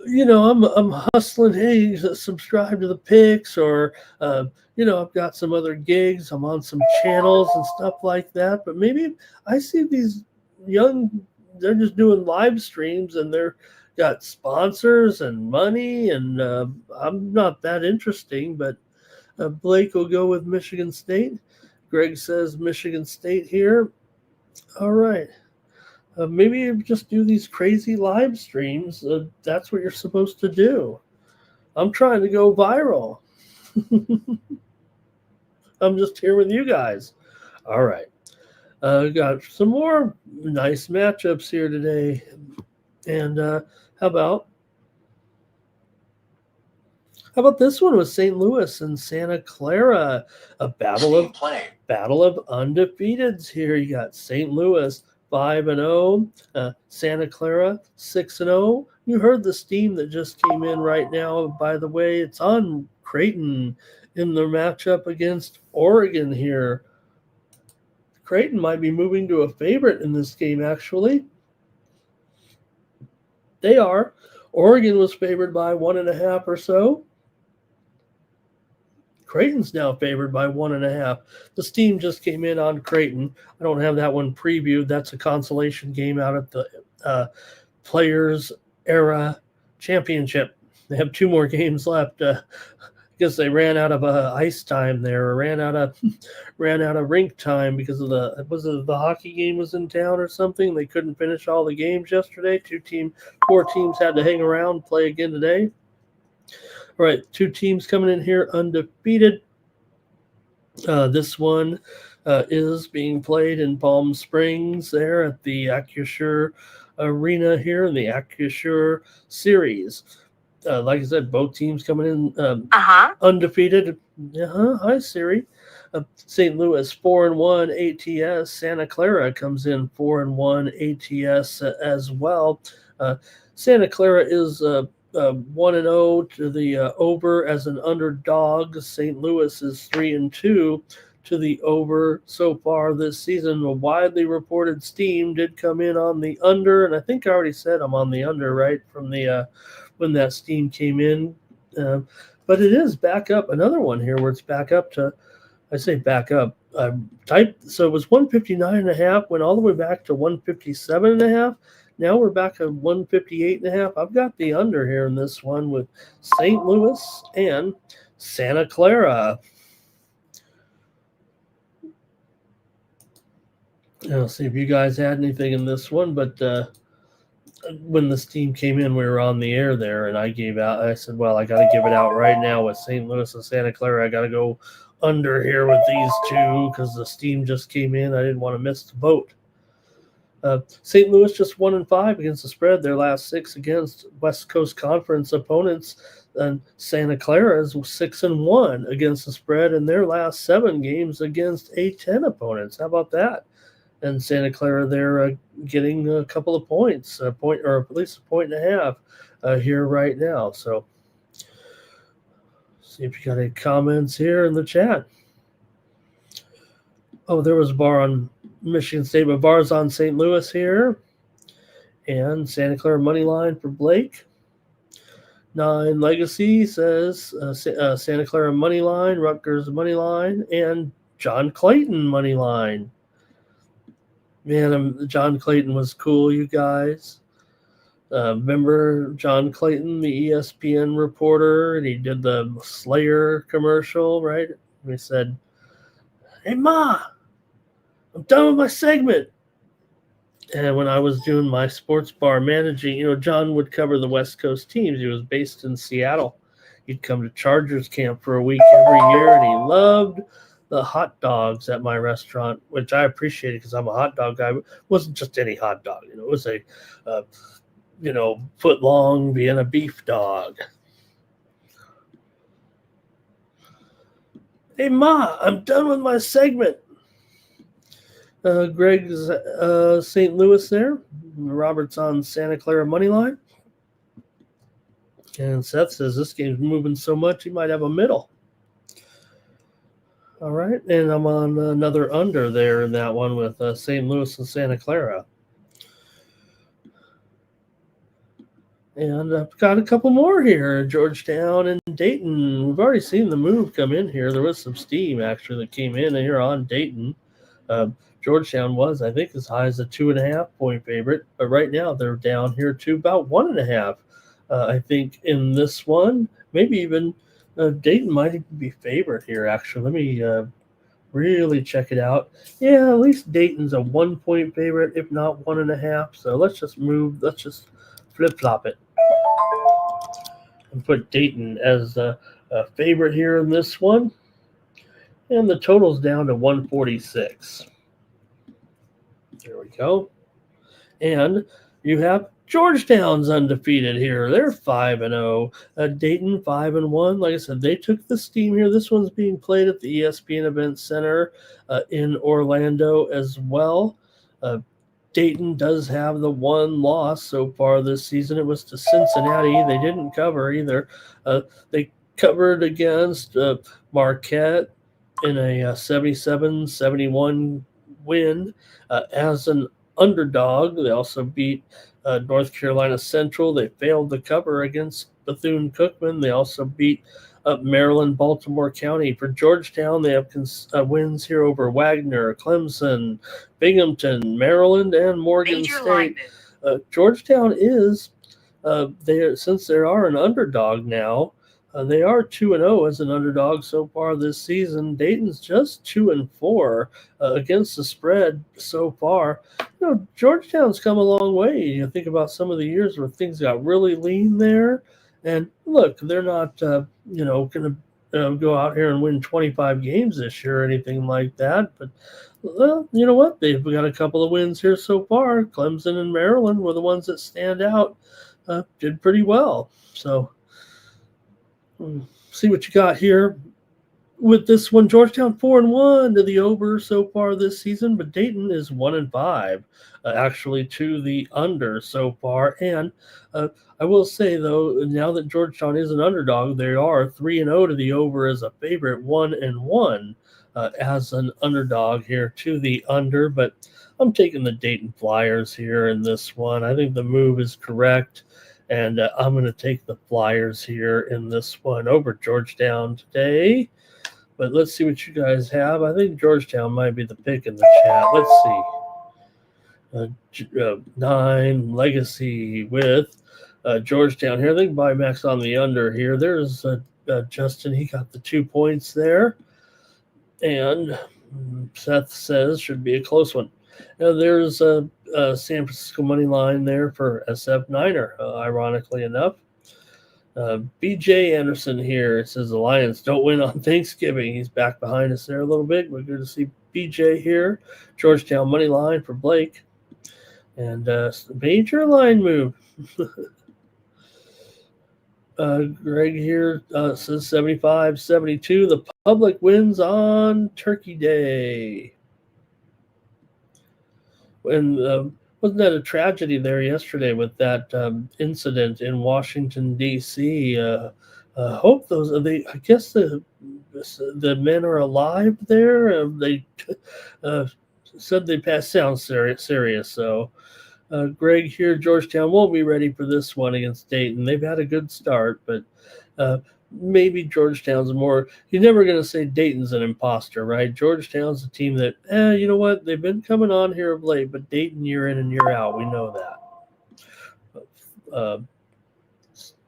I'm hustling. Hey, subscribe to the picks, or I've got some other gigs. I'm on some channels and stuff like that. But maybe I see these they're just doing live streams and they're got sponsors and money, and I'm not that interesting. But Blake will go with Michigan State. Greg says Michigan State here. All right. Maybe just do these crazy live streams. That's what you're supposed to do. I'm trying to go viral. I'm just here with you guys. All right. Got some more nice matchups here today. And how about this one with St. Louis and Santa Clara? A battle of undefeateds here. You got St. Louis 5-0, Santa Clara 6-0. You heard the steam that just came in right now. By the way, it's on Creighton in the matchup against Oregon here. Creighton might be moving to a favorite in this game, actually. They are. Oregon was favored by 1.5 or so. Creighton's now favored by 1.5. The steam just came in on Creighton. I don't have that one previewed. That's a consolation game out at the Players Era Championship. They have 2 more games left. Because they ran out of ice time there, or ran out of rink time because of the hockey game was in town or something. They couldn't finish all the games yesterday. 4 teams had to hang around, play again today. All right, 2 teams coming in here undefeated. This one is being played in Palm Springs there at the Acrisure Arena here in the Acrisure Series. Like I said, both teams coming in undefeated. Hi, Siri. St. Louis 4-1 ATS. Santa Clara comes in 4-1 ATS as well. Santa Clara is 1-0 to the over as an underdog. St. Louis is 3-2 to the over so far this season. A widely reported steam did come in on the under, and I think I already said I'm on the under, right, from the when that steam came in. But it is back up. Another one here where it's back up to, I say back up. So it was 159.5, went all the way back to 157.5. Now we're back at 158.5. I've got the under here in this one with St. Louis and Santa Clara. I'll see if you guys had anything in this one, but when this team came in, we were on the air there, and I said, well, I got to give it out right now with St. Louis and Santa Clara. I got to go under here with these 2 because the steam just came in. I didn't want to miss the boat. St. Louis just 1-5 against the spread. Their last 6 against West Coast Conference opponents. And Santa Clara is 6-1 against the spread in their last 7 games against A10 opponents. How about that? And Santa Clara, they're getting a couple of points, a point or at least 1.5 here right now. So See if you got any comments here in the chat. Oh, there was a bar on Michigan State, but bars on St. Louis here. And Santa Clara money line for Blake. 9 Legacy says Santa Clara money line, Rutgers money line, and John Clayton money line. Man, John Clayton was cool, you guys. Remember John Clayton, the ESPN reporter, and he did the Slayer commercial, right? And he said, "Hey, Ma, I'm done with my segment." And when I was doing my sports bar managing, John would cover the West Coast teams. He was based in Seattle. He'd come to Chargers camp for a week every year, and he loved the hot dogs at my restaurant, which I appreciated because I'm a hot dog guy. It wasn't just any hot dog. It was a, foot-long Vienna beef dog. Hey, Ma, I'm done with my segment. Greg's St. Louis there. Robert's on Santa Clara money line. And Seth says this game's moving so much he might have a middle. All right, and I'm on another under there in that one with St. Louis and Santa Clara. And I've got a couple more here. Georgetown and Dayton. We've already seen the move come in here. There was some steam, actually, that came in here on Dayton. Georgetown was, I think, as high as a 2.5 point favorite. But right now they're down here to about 1.5. I think in this one, maybe even Dayton might even be favored here, actually. Let me really check it out. Yeah, at least Dayton's a 1 point favorite, if not 1.5. So let's just flip-flop it and put Dayton as a favorite here in this one. And the total's down to 146. There we go. And you have Georgetown's undefeated here. They're 5-0. Dayton 5-1. Like I said, they took the steam here. This one's being played at the ESPN Event Center in Orlando as well. Dayton does have the one loss so far this season. It was to Cincinnati. They didn't cover either. They covered against Marquette in a 77-71 win as an underdog. They also beat North Carolina Central. They failed to cover against Bethune-Cookman. They also beat Maryland, Baltimore County. For Georgetown, they have wins here over Wagner, Clemson, Binghamton, Maryland, and Morgan Major State. Georgetown is, since they are an underdog now, they are 2-0 as an underdog so far this season. Dayton's just 2-4 against the spread so far. Georgetown's come a long way. You think about some of the years where things got really lean there. And look, they're not, going to go out here and win 25 games this year or anything like that. But, well, you know what? They've got a couple of wins here so far. Clemson and Maryland were the ones that stand out, did pretty well. So, see what you got here with this one. Georgetown 4-1 to the over so far this season, but Dayton is 1-5 actually to the under so far. And I will say though, now that Georgetown is an underdog, they are 3-0 to the over as a favorite, 1-1 as an underdog here to the under. But I'm taking the Dayton Flyers here in this one. I think the move is correct. And I'm going to take the Flyers here in this one over Georgetown today. But let's see what you guys have. I think Georgetown might be the pick in the chat. Let's see. 9 Legacy with Georgetown here. I think buy max on the under here. There's Justin. He got the 2 points there. And Seth says should be a close one. Now there's a San Francisco money line there for SF Niner, ironically enough. BJ Anderson here says the Lions don't win on Thanksgiving. He's back behind us there a little bit. We're good to see BJ here. Georgetown money line for Blake. And major line move. Greg here says 75-72. The public wins on Turkey Day. And wasn't that a tragedy there yesterday with that incident in Washington, D.C.? Hope those are the. I guess the men are alive there. They uh, said they passed. Sounds serious. So Greg here, Georgetown won't be ready for this one against Dayton. They've had a good start, but uh, maybe Georgetown's more. You're never going to say Dayton's an imposter, right? Georgetown's a team that, you know what? They've been coming on here of late, but Dayton year in and year out, we know that.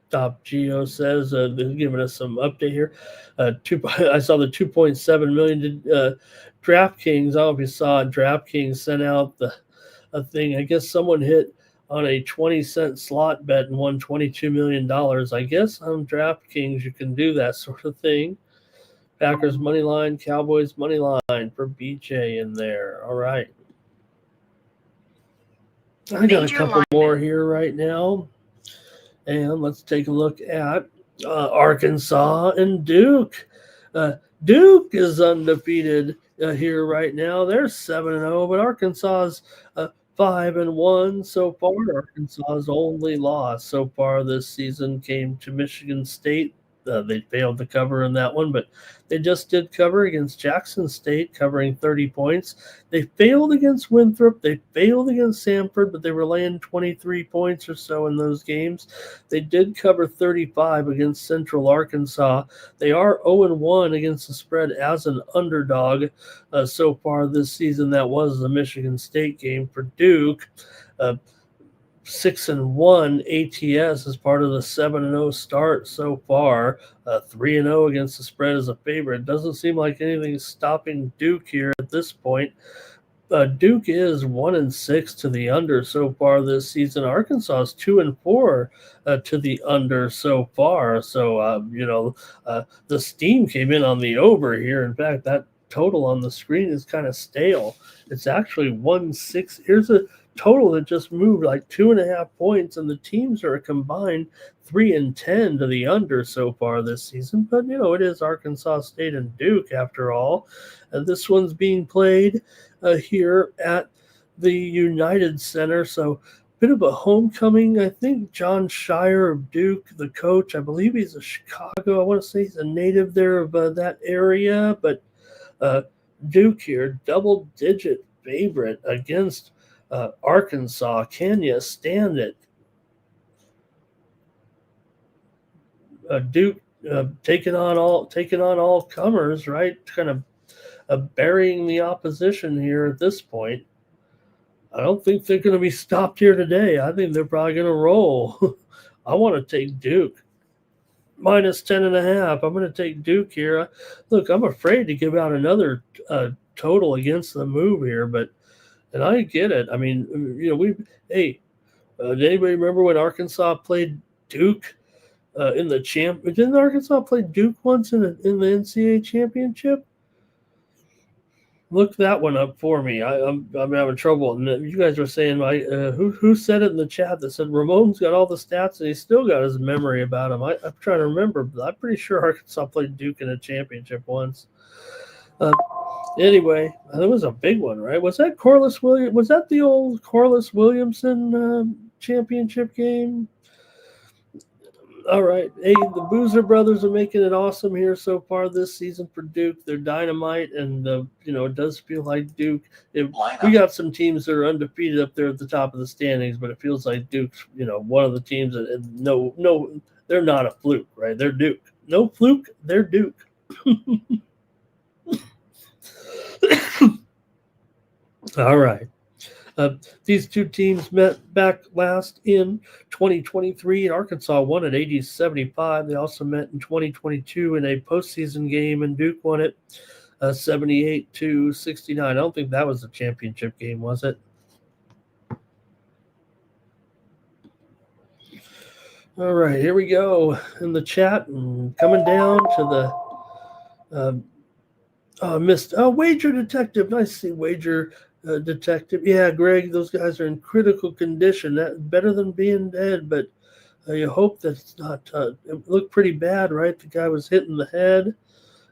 Stop Geo says they're giving us some update here. I saw the 2.7 million DraftKings. I don't know if you saw DraftKings sent out a thing. I guess someone hit on a 20-cent slot bet and won $22 million. I guess on DraftKings you can do that sort of thing. Packers money line, Cowboys money line for BJ in there. All right. I got a couple more here right now. And let's take a look at Arkansas and Duke. Duke is undefeated here right now. They're 7-0, but Arkansas's 5-1 so far. Arkansas's only loss so far this season came to Michigan State. They failed to cover in that one, but they just did cover against Jackson State, covering 30 points. They failed against Winthrop. They failed against Samford, but they were laying 23 points or so in those games. They did cover 35 against Central Arkansas. They are 0-1 against the spread as an underdog so far this season. That was the Michigan State game for Duke. 6-1 ATS as part of the 7-0 start so far. 3-0 against the spread as a favorite. Doesn't seem like anything's stopping Duke here at this point. Duke is 1-6 to the under so far this season. Arkansas is 2-4 to the under so far. So the steam came in on the over here. In fact, that total on the screen is kind of stale. It's actually 1-6. Here's a total that just moved like 2.5 points, and the teams are a combined 3-10 to the under so far this season. But it is Arkansas State and Duke after all. This one's being played here at the United Center, so bit of a homecoming. I think John Shire of Duke, the coach, I believe he's a Chicago. I want to say he's a native there of that area, but Duke here, double-digit favorite against Arkansas. Can you stand it? Duke taking on all comers, right? Kind of burying the opposition here at this point. I don't think they're going to be stopped here today. I think they're probably going to roll. I want to take Duke. Minus 10.5. I'm going to take Duke here. Look, I'm afraid to give out another total against the move here, and I get it. I mean, did anybody remember when Arkansas played Duke in the champ? Didn't Arkansas play Duke once in the NCAA championship? Look that one up for me. I'm having trouble. And you guys were saying, who said it in the chat that said Ramon's got all the stats and he's still got his memory about him. I'm trying to remember, but I'm pretty sure Arkansas played Duke in a championship once. Anyway, that was a big one, right? Was that Corliss Williams? Was that the old Corliss Williamson championship game? All right. Hey, the Boozer brothers are making it awesome here so far this season for Duke. They're dynamite, and it does feel like Duke. We got some teams that are undefeated up there at the top of the standings, but it feels like Duke's, one of the teams that no, they're not a fluke, right? They're Duke. No fluke, they're Duke. All right. These two teams met back last in 2023. Arkansas won at 80-75. They also met in 2022 in a postseason game, and Duke won it 78-69. I don't think that was the championship game, was it? All right, here we go in the chat. And coming down to the Wager Detective. Nice to see Wager Detective. Yeah, Greg, those guys are in critical condition. That's better than being dead, but you hope that it's not. It looked pretty bad, right? The guy was hit in the head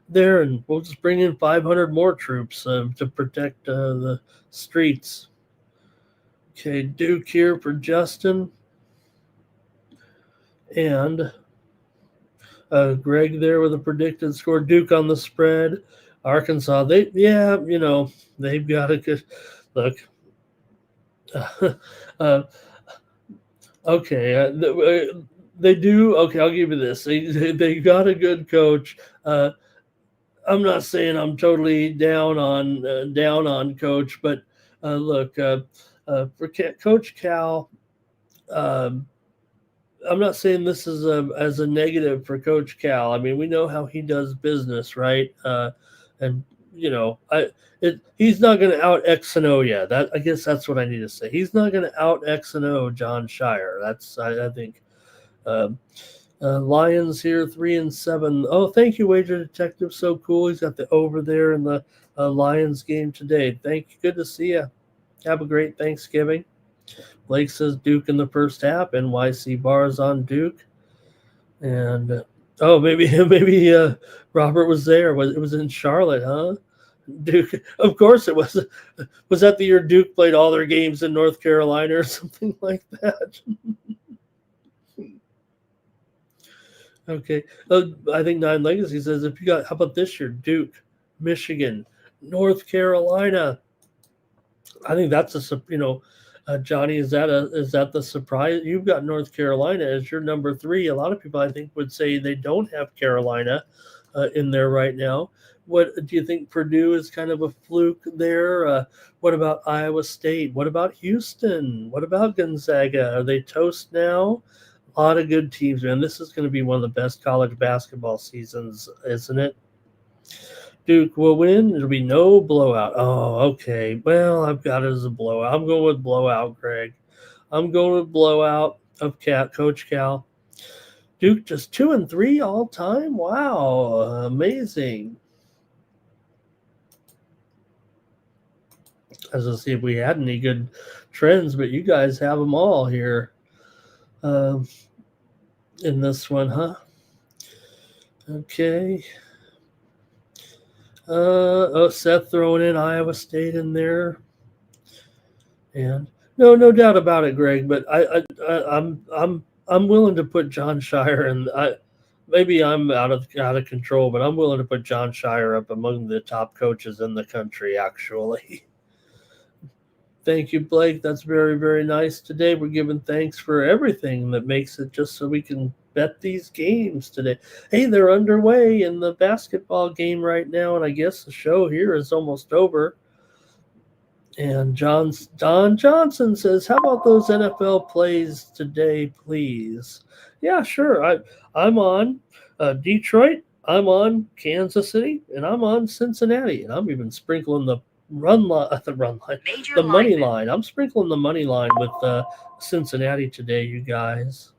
there, and we'll just bring in 500 more troops to protect the streets. Okay, Duke here for Justin. And Greg there with a predicted score. Duke on the spread. Arkansas, they've got a good look. uh, okay, they do. Okay, I'll give you this. They got a good coach. I'm not saying I'm totally down on coach, but look, for Coach Cal, um, I'm not saying this is as a negative for Coach Cal. I mean, we know how he does business, right? And he's not going to out X and O. Yeah, that I guess that's what I need to say. He's not going to out X and O John Shire. That's I think. Um, Lions here 3-7. Oh, thank you, Wager Detective. So cool. He's got the over there in the Lions game today. Thank you. Good to see you. Have a great Thanksgiving. Blake says Duke in the first half. NYC bars on Duke. And maybe Robert was there. It was in Charlotte, huh? Duke. Of course it was. Was that the year Duke played all their games in North Carolina or something like that? Okay. I think Nine Legacy says how about this year? Duke, Michigan, North Carolina. I think that's Johnny, is that the surprise? You've got North Carolina as your number 3. A lot of people I think would say they don't have Carolina in there right now. What do you think? Purdue is kind of a fluke there. What about Iowa State? What about Houston? What about Gonzaga? Are they toast now? A lot of good teams, man. This is going to be one of the best college basketball seasons, isn't it? Duke will win. There'll be no blowout. Oh, okay. Well, I've got it as a blowout. I'm going with blowout, Greg. I'm going with blowout of Coach Cal. Duke just 2-3 all time. Wow, amazing. As to see if we had any good trends, but you guys have them all here. In this one, huh? Okay. Seth throwing in Iowa State in there, and no doubt about it, Greg. But I'm willing to put John Shire, and maybe I'm out of control, but I'm willing to put John Shire up among the top coaches in the country. Actually. Thank you, Blake. That's very, very nice. Today we're giving thanks for everything that makes it just so we can bet these games today. Hey, they're underway in the basketball game right now, and I guess the show here is almost over. And Don Johnson says, how about those NFL plays today, please? Yeah, sure. I'm on Detroit, I'm on Kansas City, and I'm on Cincinnati, and I'm even sprinkling the money line. I'm sprinkling the money line with Cincinnati today, you guys.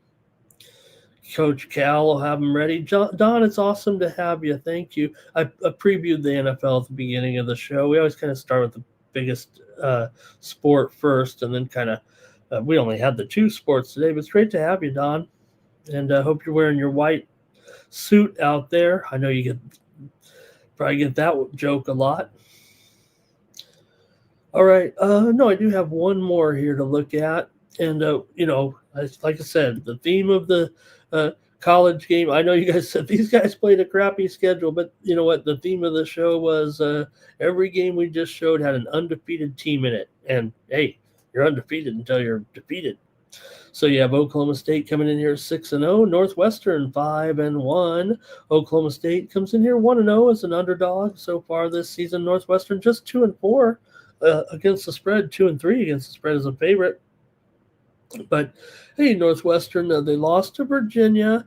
Coach Cal will have them ready. Don, it's awesome to have you. Thank you. I previewed the NFL at the beginning of the show. We always kind of start with the biggest sport first, and then kind of we only had the 2 sports today, but it's great to have you, Don. And I hope you're wearing your white suit out there. I know you probably get that joke a lot. All right. No, I do have one more here to look at. And, like I said, the theme of the college game, I know you guys said these guys played a crappy schedule, but you know what? The theme of the show was every game we just showed had an undefeated team in it. And, hey, you're undefeated until you're defeated. So you have Oklahoma State coming in here 6-0, Northwestern 5-1. Oklahoma State comes in here 1-0 as an underdog so far this season. Northwestern just 2-4. Against the spread, 2-3 against the spread as a favorite. But hey, Northwestern, they lost to Virginia,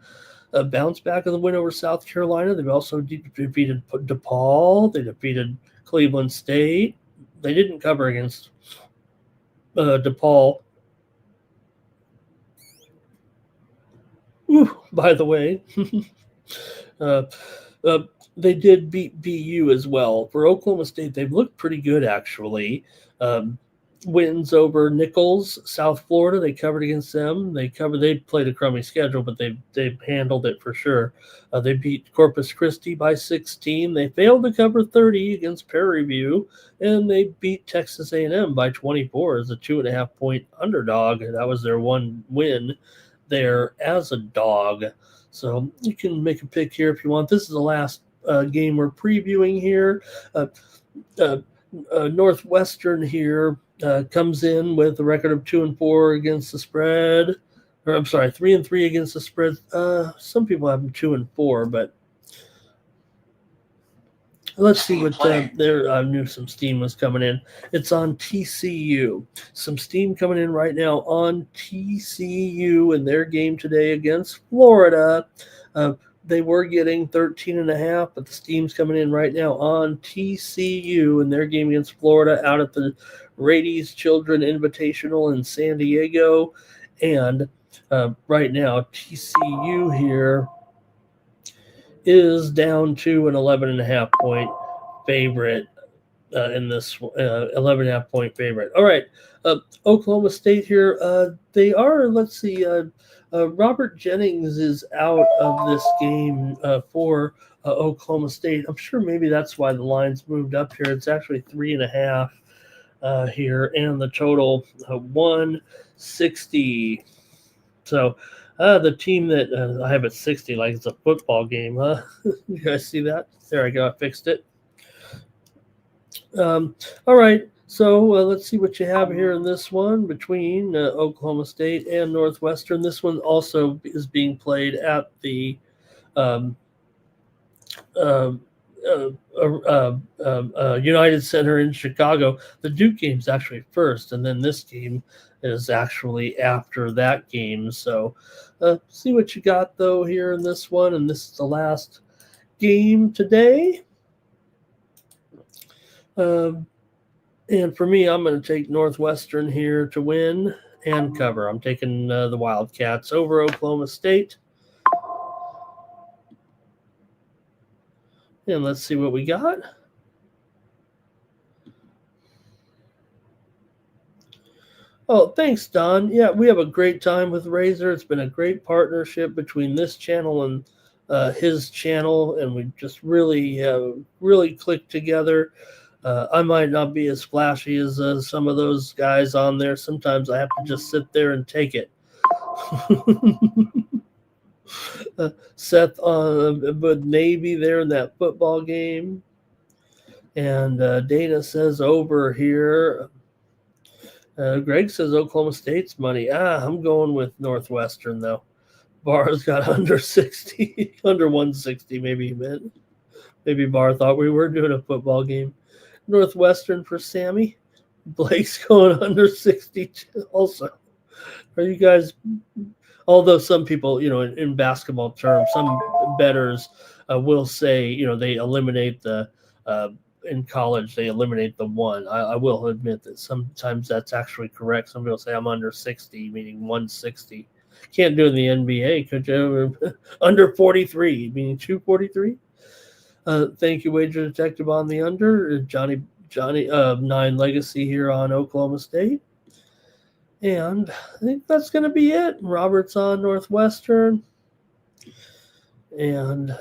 bounced back in the win over South Carolina. They've also defeated DePaul. They defeated Cleveland State. They didn't cover against DePaul. Ooh, by the way, they did beat BU as well. For Oklahoma State, they've looked pretty good, actually. Wins over Nichols, South Florida. They covered against them. They played a crummy schedule, but they've handled it for sure. They beat Corpus Christi by 16. They failed to cover 30 against Prairie View, and they beat Texas A&M by 24 as a 2.5-point underdog. That was their one win. there as a dog. So you can make a pick here if you want. This is the last game we're previewing here. Northwestern here comes in with a record of 2-4 against the spread. Or I'm sorry, 3-3 against the spread. Some people have them 2-4, but let's see what there. I knew some steam was coming in. It's on TCU. Some steam coming in right now on TCU in their game today against Florida. They were getting 13.5, but the steam's coming in right now on TCU in their game against Florida out at the Rady's Children Invitational in San Diego. And right now, TCU here is down to an 11.5 point favorite in this 11.5 point favorite. All right, Oklahoma State here. They are, let's see, Robert Jennings is out of this game for Oklahoma State. I'm sure maybe that's why the line's moved up here. It's actually 3.5 here, and the total 160. So the team that I have at 60, like it's a football game, huh? You guys see that? There I go. I fixed it. All right. So let's see what you have here in this one between Oklahoma State and Northwestern. This one also is being played at the United Center in Chicago. The Duke game's actually first, and then this game is actually after that game. So see what you got, though, here in this one. And this is the last game today. And for me, I'm going to take Northwestern here to win and cover. I'm taking the Wildcats over Oklahoma State. And let's see what we got. Oh, thanks, Don. Yeah, we have a great time with Razor. It's been a great partnership between this channel and his channel, and we just really clicked together. I might not be as flashy as some of those guys on there. Sometimes I have to just sit there and take it. Seth with Navy there in that football game. And Dana says over here. Greg says Oklahoma State's money. I'm going with Northwestern, though. Barr's got under 60, under 160 maybe he meant. Maybe Barr thought we were doing a football game. Northwestern for Sammy. Blake's going under 60 also. Are you guys, although some people, in basketball terms, some bettors will say, they eliminate the, in college, they eliminate the one. I will admit that sometimes that's actually correct. Some people say I'm under 60, meaning 160. Can't do it in the NBA, could you? Under 43, meaning 243. Thank you, Wager Detective on the under. Johnny 9 Legacy here on Oklahoma State. And I think that's going to be it. Robert's on Northwestern. And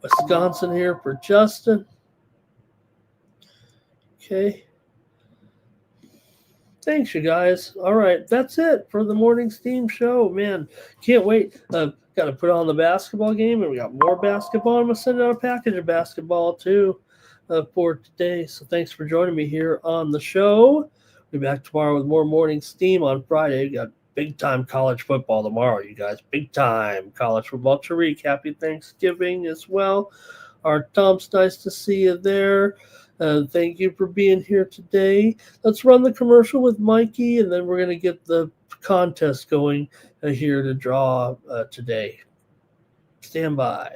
Wisconsin here for Justin. Okay. Thanks, you guys. All right, that's it for the Morning Steam Show. Man, can't wait. Got to put on the basketball game, and we got more basketball. I'm going to send out a package of basketball, too, for today. So thanks for joining me here on the show. We'll be back tomorrow with more Morning Steam on Friday. We got big-time college football tomorrow, you guys. Big-time college football. Tariq, happy Thanksgiving as well. Art Tom's, nice to see you there. Thank you for being here today. Let's run the commercial with Mikey, and then we're going to get the contest going here to draw today. Stand by.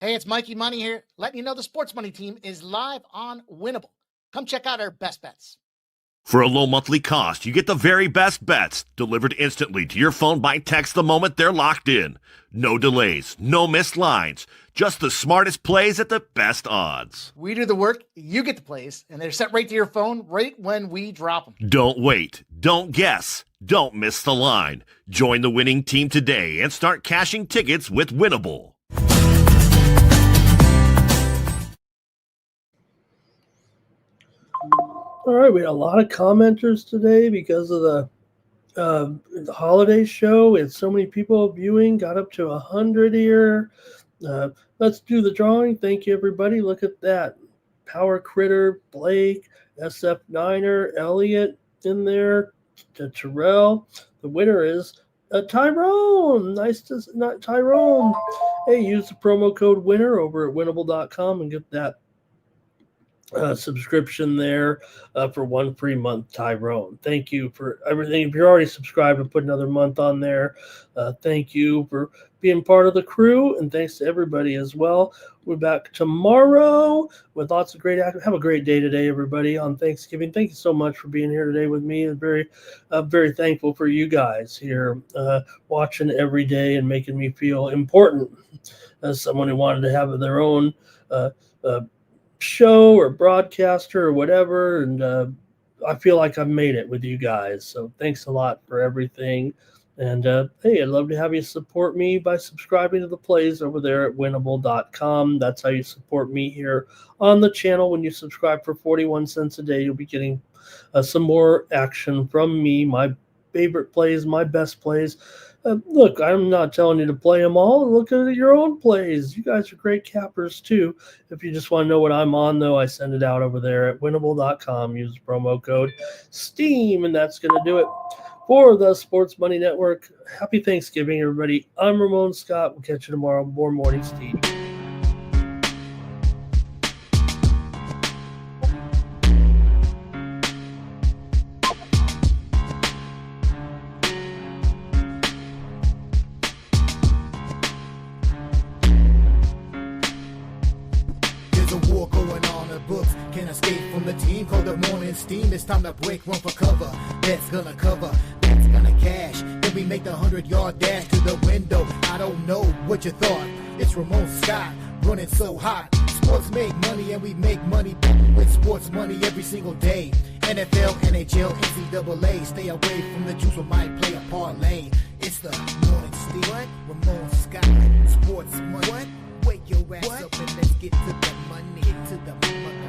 Hey, it's Mikey Money here, letting you know the Sports Money team is live on Winnable. Come check out our best bets. For a low monthly cost, you get the very best bets delivered instantly to your phone by text the moment they're locked in. No delays, no missed lines, just the smartest plays at the best odds. We do the work, you get the plays, and they're sent right to your phone right when we drop them. Don't wait, don't guess, don't miss the line. Join the winning team today and start cashing tickets with Winnable. All right, we had a lot of commenters today because of the holiday show. We had so many people viewing, got up to 100 here. Let's do the drawing. Thank you, everybody. Look at that. Power Critter, Blake, SF9er, Elliot in there, Terrell. The winner is Tyrone. Nice to not Tyrone. Hey, use the promo code WINNER over at winnable.com and get that subscription there for 1 free month, Tyrone. Thank you for everything. If you're already subscribed and put another month on there, thank you for being part of the crew, and thanks to everybody as well. We're back tomorrow with lots of great action. Have a great day today, everybody, on Thanksgiving. Thank you so much for being here today with me. I'm very thankful for you guys here watching every day and making me feel important as someone who wanted to have their own show or broadcaster or whatever, and I feel like I've made it with you guys, so thanks a lot for everything. And hey, I'd love to have you support me by subscribing to the plays over there at winnable.com. That's how you support me here on the channel. When you subscribe for 41 cents a day, you'll be getting some more action from me, my favorite plays, my best plays. Look, I'm not telling you to play them all. Look at your own plays. You guys are great cappers, too. If you just want to know what I'm on, though, I send it out over there at winnable.com. Use the promo code STEAM, and that's going to do it for the Sports Money Network. Happy Thanksgiving, everybody. I'm Ramon Scott. We'll catch you tomorrow. More Morning Steve. It's time to break one for cover. That's gonna cover, that's gonna cash. Then we make the 100-yard dash to the window. I don't know what you thought. It's Ramon Scott running so hot. Sports make money and we make money with sports money every single day. NFL, NHL, NCAA. Stay away from the juice, we might play a parlay. It's the morning steal. What? Ramon Scott. Sports money. What? Wake your ass up and let's get to the money. Get to the money.